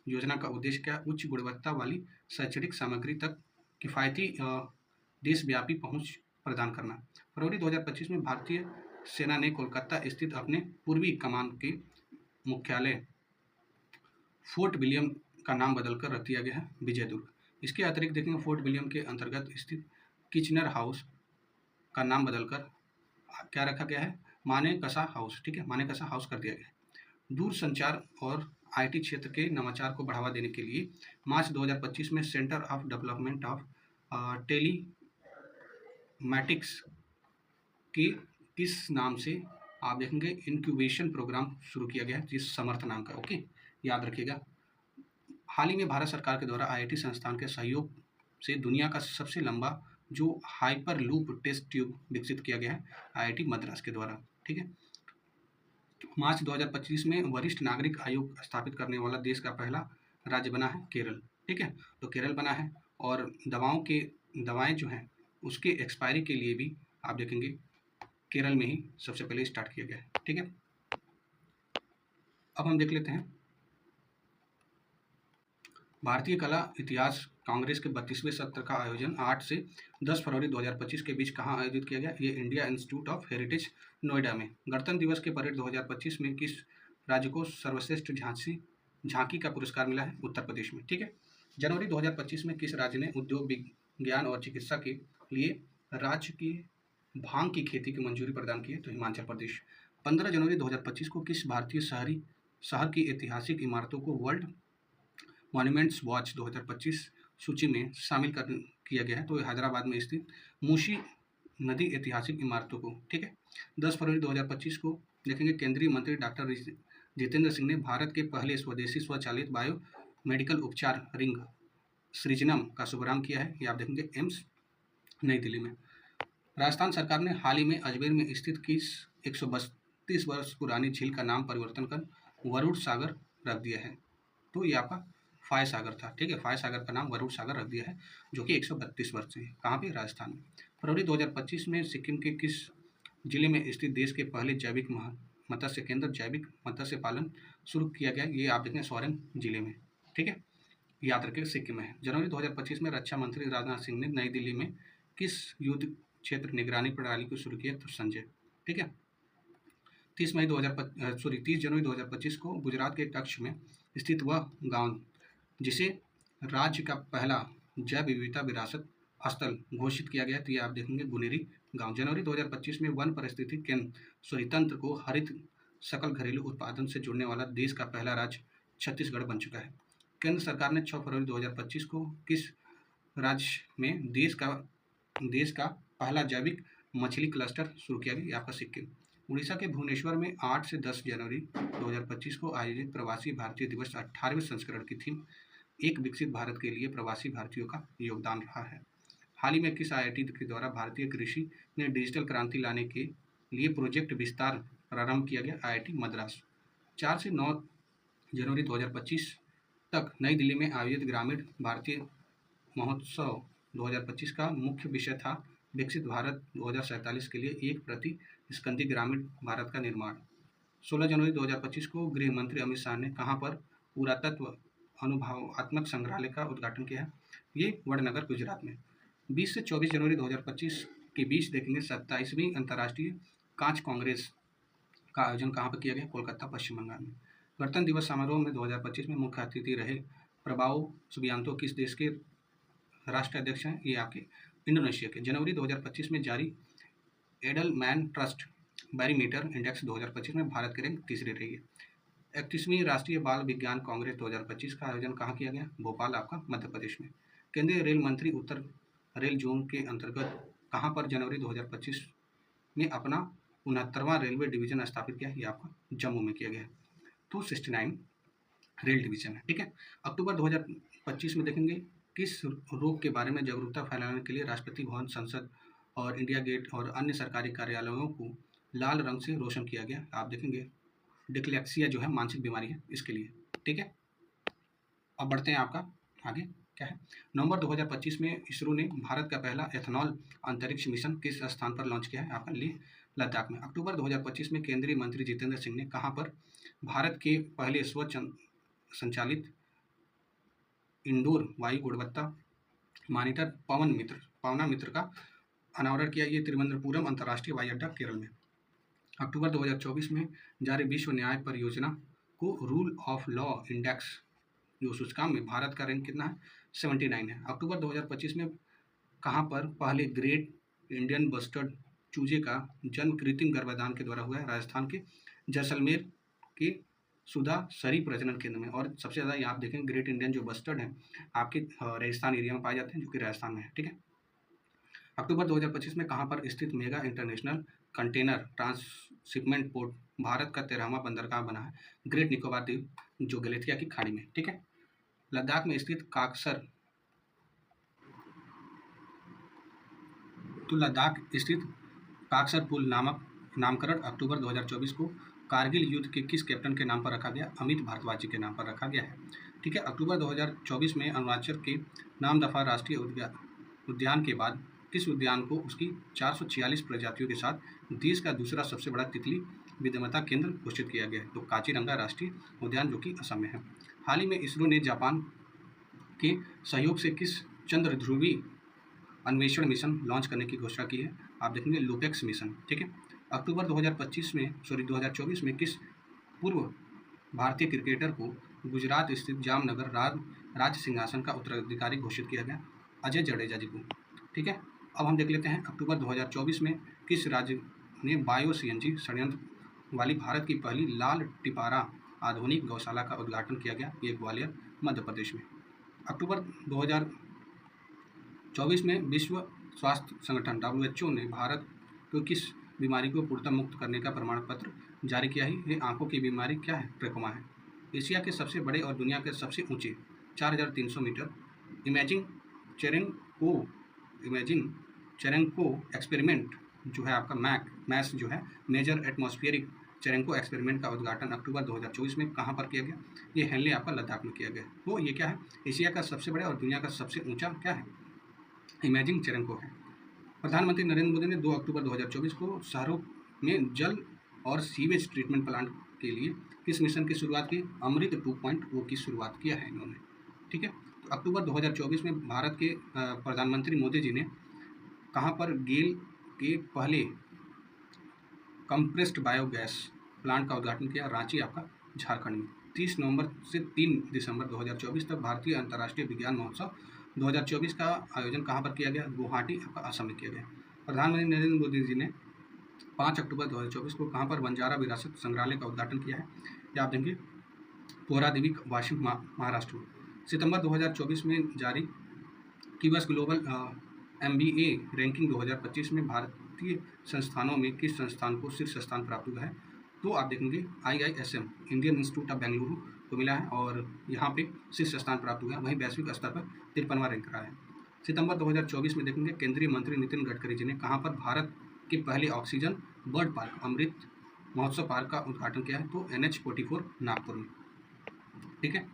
योजना का उद्देश्य क्या? उच्च गुणवत्ता वाली शैक्षणिक सामग्री तक किफ़ायती देशव्यापी पहुंच प्रदान करना। फरवरी 2025 में भारतीय सेना ने कोलकाता स्थित अपने पूर्वी कमान के मुख्यालय फोर्ट विलियम का नाम बदलकर रख दिया गया है विजय दुर्ग। इसके अतिरिक्त देखेंगे फोर्ट विलियम के अंतर्गत स्थित किचनर हाउस का नाम बदलकर क्या रखा गया है? मानेकशा हाउस। ठीक है, मानेकशा हाउस कर दिया गया है। दूरसंचार और IT क्षेत्र के नवाचार को बढ़ावा देने के लिए मार्च 2025 में centre of development of telematics की किस नाम से आप देखेंगे इंक्यूबेशन प्रोग्राम शुरू किया गया है, जिस समर्थ नाम का। ओके, याद रखिएगा। हाल ही में भारत सरकार के द्वारा IIT संस्थान के सहयोग से दुनिया का सबसे लंबा जो हाइपर लूप टेस्ट ट्यूब विकसित किया गया है IIT मद्रास के द्वारा। ठीक है। मार्च 2025 में वरिष्ठ नागरिक आयोग स्थापित करने वाला देश का पहला राज्य बना है केरल। ठीक है, तो केरल बना है। और दवाएं जो हैं उसके एक्सपायरी के लिए भी आप देखेंगे केरल में ही सबसे पहले स्टार्ट किया गया है। ठीक है, अब हम देख लेते हैं भारतीय कला इतिहास कांग्रेस के 32वें सत्र का आयोजन 8 से 10 फरवरी 2025 के बीच कहाँ आयोजित किया गया? ये India institute of heritage Noida में। गणतंत्र दिवस के परेड 2025 में किस राज्य को सर्वश्रेष्ठ झांकी का पुरस्कार मिला है? उत्तर प्रदेश में। ठीक है। जनवरी 2025 में किस राज्य ने उद्योग विज्ञान और चिकित्सा के लिए राज्य की भांग की खेती की मंजूरी प्रदान की है? तो हिमाचल प्रदेश। 15 जनवरी 2025 को किस भारतीय शहर की ऐतिहासिक इमारतों को वर्ल्ड मॉन्यूमेंट्स वॉच 2025 सूची में शामिल किया गया है? तो हैदराबाद में स्थित मूसी नदी ऐतिहासिक इमारतों को। ठीक है। 10 फरवरी 2025 को देखेंगे केंद्रीय मंत्री डॉक्टर जितेंद्र सिंह ने भारत के पहले स्वदेशी स्वचालित बायो मेडिकल उपचार रिंग सृजनम का शुभारंभ किया है। ये आप देखेंगे एम्स नई दिल्ली में। राजस्थान सरकार ने हाल ही में अजमेर में स्थित किस 132 वर्ष पुरानी झील का नाम परिवर्तन कर वरुण सागर रख दिया है? तो ये आपका फाय सागर था। ठीक है, फाय सागर का नाम वरुण सागर रख दिया है, जो कि 132 वर्ष से है। कहाँ पे? राजस्थान में। फरवरी 2025 में सिक्किम के किस जिले में स्थित देश के पहले जैविक मत्स्य केंद्र जैविक मत्स्य पालन शुरू किया गया? ये आप देखें सोरेंग जिले में। ठीक है, याद रखें सिक्किम में है। जनवरी 2025 में रक्षा मंत्री राजनाथ सिंह ने नई दिल्ली में किस युद्ध क्षेत्र निगरानी प्रणाली को शुरू किया? तो संजय। ठीक है। 30 जनवरी 2025 को गुजरात के कच्छ में स्थित वह गांव जिसे राज्य का पहला जैव विविधता विरासत स्थल घोषित किया गया, तो ये आप देखेंगे गुनेरी गांव। जनवरी 2025 में वन परिस्थिति केंद्र स्वतंत्र को हरित सकल घरेलू उत्पादन से जोड़ने वाला देश का पहला राज्य छत्तीसगढ़ बन चुका है। केंद्र सरकार ने 6 फरवरी 2025 को किस राज्य में देश का पहला जैविक मछली क्लस्टर शुरू किया गया? आपका सिक्किम। उड़ीसा के भुवनेश्वर में 8 से 10 जनवरी 2025 को आयोजित प्रवासी भारतीय दिवस 18वें संस्करण की थीम एक विकसित भारत के लिए प्रवासी भारतीयों का योगदान रहा है। हाल ही में किस आईआईटी के द्वारा भारतीय कृषि में डिजिटल क्रांति लाने के लिए प्रोजेक्ट विस्तार प्रारंभ किया गया? आईआईटी मद्रास। 4 से 9 जनवरी 2025 तक नई दिल्ली में आयोजित ग्रामीण भारतीय महोत्सव 2025 का मुख्य विषय था विकसित भारत 2047 के लिए एक प्रतिस्कंदी ग्रामीण भारत का निर्माण। 16 जनवरी 2025 को गृह मंत्री अमित शाह ने कहां पर पुरातत्व अनुभवात्मक संग्रहालय का उद्घाटन किया है? ये वडनगर गुजरात में। 20 से 24 जनवरी 2025 के बीच देखेंगे 27वीं अंतर्राष्ट्रीय कांच कांग्रेस का आयोजन कहाँ पर किया गया? कोलकाता, पश्चिम बंगाल में। गणतंत्र दिवस समारोह में 2025 में मुख्य अतिथि रहे प्रभाओ सुबियांतो किस देश के राष्ट्राध्यक्ष हैं? ये आपके इंडोनेशिया के। जनवरी 2025 में जारी एडलमैन ट्रस्ट बैरीमीटर इंडेक्स 2025 में भारत की रैंक तीसरी रही है। 31वीं राष्ट्रीय बाल विज्ञान कांग्रेस 2025 का आयोजन कहाँ किया गया? भोपाल, आपका मध्य प्रदेश में। केंद्रीय रेल मंत्री उत्तर रेल जोन के अंतर्गत कहाँ पर जनवरी 2025 में अपना 69वां रेलवे डिवीजन स्थापित किया? ये आपका जम्मू में किया गया। 269 रेल डिवीजन है, ठीक है। अक्टूबर 2025 में देखेंगे किस रोग के बारे में जागरूकता फैलाने के लिए राष्ट्रपति भवन, संसद और इंडिया गेट और अन्य सरकारी कार्यालयों को लाल रंग से रोशन किया गया? आप देखेंगे डिस्लेक्सिया जो है मानसिक बीमारी है, इसके लिए, ठीक है। अब बढ़ते हैं आपका आगे क्या है। नवंबर 2025 में इसरो ने भारत का पहला एथनॉल अंतरिक्ष मिशन किस स्थान पर लॉन्च किया है? आपका लेह लद्दाख में। अक्टूबर 2025 में केंद्रीय मंत्री जितेंद्र सिंह ने कहां पर भारत के पहले संचालित इंडोर वायु गुणवत्ता मॉनिटर पवना मित्र का अनावरण किया? ये तिरुवनंतपुरम अंतर्राष्ट्रीय हवाई अड्डा, केरल में। अक्टूबर 2024 में जारी विश्व न्याय परियोजना को रूल ऑफ लॉ इंडेक्स जो सूचकांक में भारत का रैंक कितना है? 79 है। अक्टूबर 2025 में कहां पर पहले ग्रेट इंडियन बस्टर्ड चूजे का जन्म कृत्रिम गर्भाधान के द्वारा हुआ है? राजस्थान के जैसलमेर के सुधा सरी प्रजनन केंद्र में। और सबसे ज़्यादा यहाँ आप देखें ग्रेट इंडियन जो बस्टर्ड है आपके रेगिस्तान एरिया में पाए जाते हैं, जो कि राजस्थान में है, ठीक है। अक्टूबर 2025 में कहां पर स्थित mega international container transshipment port Bharat का 13वां बंदरगाह बना है? ग्रेट निकोबार द्वीप जो गलेथिया की खाड़ी में, ठीक है। लद्दाख में स्थित काकसर, तो लद्दाख स्थित काकसर पुल नामकरण अक्टूबर 2024 को कारगिल युद्ध के किस कैप्टन के नाम पर रखा गया? अमित भारद्वाज जी के नाम पर रखा गया है, ठीक है। अक्टूबर 2024 में अरुणाचल के नामदफा राष्ट्रीय उद्यान के बाद किस उद्यान को उसकी 446 प्रजातियों के साथ देश का दूसरा सबसे बड़ा तितली विविधता केंद्र घोषित किया गया है? तो काजीरंगा राष्ट्रीय उद्यान जो कि असम में है। हाल ही में इसरो ने जापान के सहयोग से किस चंद्र ध्रुवी अन्वेषण मिशन लॉन्च करने की घोषणा की है? आप देखेंगे लुपेक्स मिशन, ठीक है। अक्टूबर 2024 में किस पूर्व भारतीय क्रिकेटर को गुजरात स्थित जामनगर राज्य सिंहासन का उत्तराधिकारी घोषित किया गया? अजय जडेजा जी को, ठीक है। अब हम देख लेते हैं अक्टूबर 2024 में किस राज्य ने बायो सीएनजी संयंत्र वाली भारत की पहली लाल टिपारा आधुनिक गौशाला का उद्घाटन किया गया? ये ग्वालियर, मध्य प्रदेश में। अक्टूबर 2024 में विश्व स्वास्थ्य संगठन WHO ने भारत को किस बीमारी को पूर्णतः मुक्त करने का प्रमाण पत्र जारी किया है? ये आंखों की बीमारी क्या है? ट्रेकोमा है। एशिया के सबसे बड़े और दुनिया के सबसे ऊंचे 4300 मीटर इमेजिंग चेरेंको एक्सपेरिमेंट जो है आपका मैस जो है मेजर एटमॉस्फेरिक चेरेंको एक्सपेरिमेंट का उद्घाटन अक्टूबर 2024 में कहां पर किया गया? ये हेनले आपका लद्दाख में किया गया। तो ये क्या है? एशिया का सबसे बड़ा और दुनिया का सबसे ऊंचा क्या है? इमेजिंग चेरेंको है। प्रधानमंत्री नरेंद्र मोदी ने 2 अक्टूबर 2024 को शहरों में जल और सीवेज ट्रीटमेंट प्लांट के लिए किस मिशन की शुरुआत की? अमृत 2.0 की शुरुआत किया है इन्होंने, ठीक है। तो अक्टूबर 2024 में भारत के प्रधानमंत्री मोदी जी ने कहां पर गेल के पहले कंप्रेस्ड बायोगैस प्लांट का उद्घाटन किया? रांची, आपका झारखंड में। 30 नवंबर से 3 दिसंबर 2024 तक भारतीय अंतर्राष्ट्रीय विज्ञान महोत्सव 2024 का आयोजन कहां पर किया गया? गुवाहाटी, आपका असम में किया गया। प्रधानमंत्री नरेंद्र मोदी जी ने 5 अक्टूबर 2024 को कहां पर बंजारा विरासत संग्रहालय का उद्घाटन किया है? या आप देंगे पोहरादेवी, वाशिम, महाराष्ट्र में। सितंबर 2024 में जारी कीबस ग्लोबल MBA रैंकिंग 2025 में भारत अंतर्राष्ट्रीय संस्थानों में किस संस्थान को शीर्ष स्थान प्राप्त हुआ है? तो आप देखेंगे IISM Indian institute of Bengaluru को मिला है और यहाँ पे शीर्ष स्थान प्राप्त हुआ है। वहीं वैश्विक स्तर पर 53वां रैंक रहा है। सितंबर 2024 में देखेंगे केंद्रीय मंत्री नितिन गडकरी जी ने कहाँ पर भारत के पहले oxygen bird park Amrit Mahotsav park का उद्घाटन किया है? तो NH44 नागपुर में। ठीक है,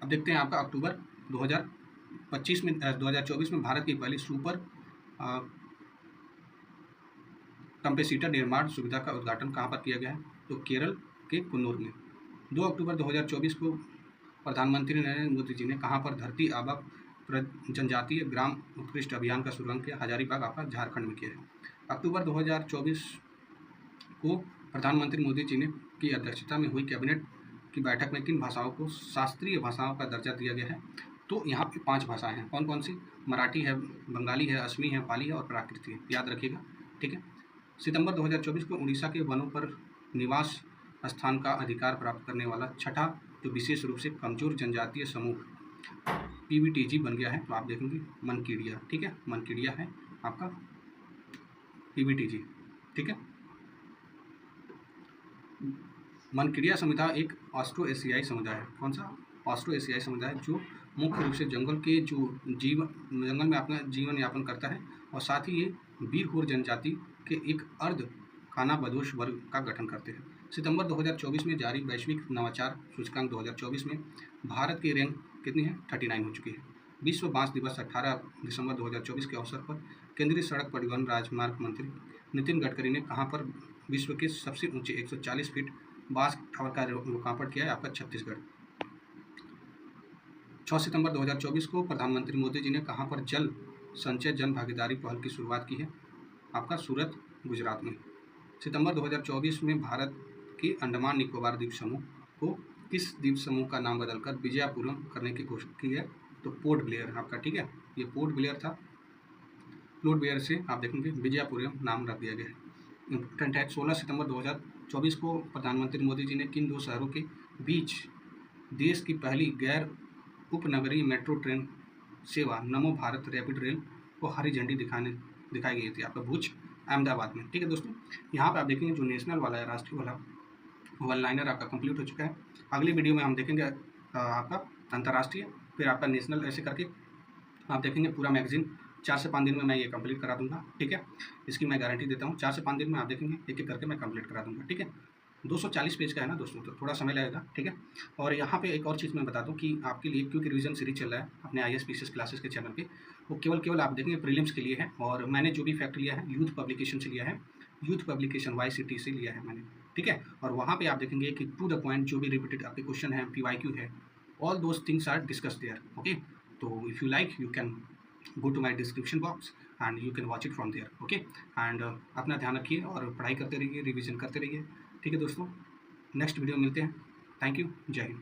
अब देखते हैं आपका अक्टूबर 2024 में भारत की पहली सुपर कंपेसिटर निर्माण सुविधा का उद्घाटन कहाँ पर किया गया है? तो केरल के कुन्नूर में। 2 अक्टूबर 2024 को प्रधानमंत्री नरेंद्र मोदी जी ने कहाँ पर धरती आबा जनजातीय ग्राम उत्कृष्ट अभियान का शुभारंभ किया? हजारीबाग आपका झारखंड में किया है। अक्टूबर 2024 को प्रधानमंत्री मोदी जी ने की अध्यक्षता में हुई कैबिनेट की बैठक में किन भाषाओं को शास्त्रीय भाषाओं का दर्जा दिया गया है? तो यहाँ पे 5 भाषाएं हैं। कौन कौन सी? मराठी है, बंगाली है, असमी है, पाली है और प्राकृत है। याद रखिएगा। ठीक है, सितंबर 2024 को उड़ीसा के वनों पर निवास स्थान का अधिकार प्राप्त करने वाला छठा जो विशेष रूप से कमजोर जनजातीय समूह PVTG बन गया है। तो आप देखेंगे मनकीड़िया। ठीक है, मनकीड़िया है आपका PVTG। ठीक है, मनकीड़िया समुदाय एक ऑस्ट्रो एशियाई समुदाय है। कौन सा? ऑस्ट्रो एशियाई समुदाय जो मुख्य रूप से जंगल में अपना जीवन यापन करता है और साथ ही ये बीरहोर जनजाति के एक अर्ध खानाबदोश वर्ग का गठन करते हैं। सितंबर 2024 में जारी वैश्विक नवाचार सूचकांक 2024 में भारत की रैंक कितनी है? 39 हो चुकी है। विश्व बांस दिवस 18 दिसंबर 2024 के अवसर पर केंद्रीय सड़क परिवहन राजमार्ग मंत्री नितिन गडकरी ने कहाँ पर विश्व के सबसे ऊंचे 140 फीट बांस टावर का लोकार्पण किया है? आपका छत्तीसगढ़। 6 सितंबर 2024 को प्रधानमंत्री मोदी जी ने कहाँ पर जल संचय जन भागीदारी पहल की शुरुआत की है? आपका सूरत, गुजरात में। सितंबर 2024 में भारत के अंडमान निकोबार द्वीप समूह को किस द्वीप समूह का नाम बदलकर विजयपुरम करने की घोषणा की है? तो पोर्ट ब्लेयर आपका। ठीक है, ये पोर्ट ब्लेयर था, पोर्ट ब्लेयर से आप देखेंगे विजयपुरम नाम रख दिया गया है। 16 सितंबर 2024 को प्रधानमंत्री मोदी जी ने किन 2 शहरों के बीच देश की पहली गैर उपनगरीय मेट्रो ट्रेन सेवा नमो भारत रैपिड रेल को हरी झंडी दिखाई गई थी? आपका भुज, अहमदाबाद में। ठीक है दोस्तों, यहाँ पे आप देखेंगे जो नेशनल वाला है, राष्ट्रीय वाला वन लाइनर आपका कंप्लीट हो चुका है। अगली वीडियो में हम देखेंगे आपका अंतर्राष्ट्रीय, फिर आपका नेशनल, ऐसे करके आप देखेंगे पूरा मैगजीन। 4 से 5 दिन में मैं ये कंप्लीट करा दूंगा। ठीक है, इसकी मैं गारंटी देता हूँ। 4 से 5 दिन में आप देखेंगे एक एक करके मैं कंप्लीट करा दूंगा। ठीक है, 240 पेज का है ना दोस्तों, तो थोड़ा समय लगेगा। ठीक है, और यहाँ पे एक और चीज़ मैं बता दूँ कि आपके लिए क्योंकि रिवीजन सीरीज चल रहा है अपने ISPCS क्लासेस के चैनल पे, वो केवल आप देखेंगे प्रीलिम्स के लिए है। और मैंने जो भी फैक्ट लिया है यूथ पब्लिकेशन से लिया है, यूथ पब्लिकेशन YCT से लिया है मैंने। ठीक है, और वहाँ पे आप देखेंगे कि टू द पॉइंट जो भी रिपीटेड आपके क्वेश्चन है, PYQ है, all those things are discuss there. Okay, तो if you like you can go to my description box and you can watch it from there. Okay, and अपना ध्यान रखिए और पढ़ाई करते रहिए, रिविजन करते रहिए। ठीक है दोस्तों, नेक्स्ट वीडियो में मिलते हैं। थैंक यू, जय हिंद।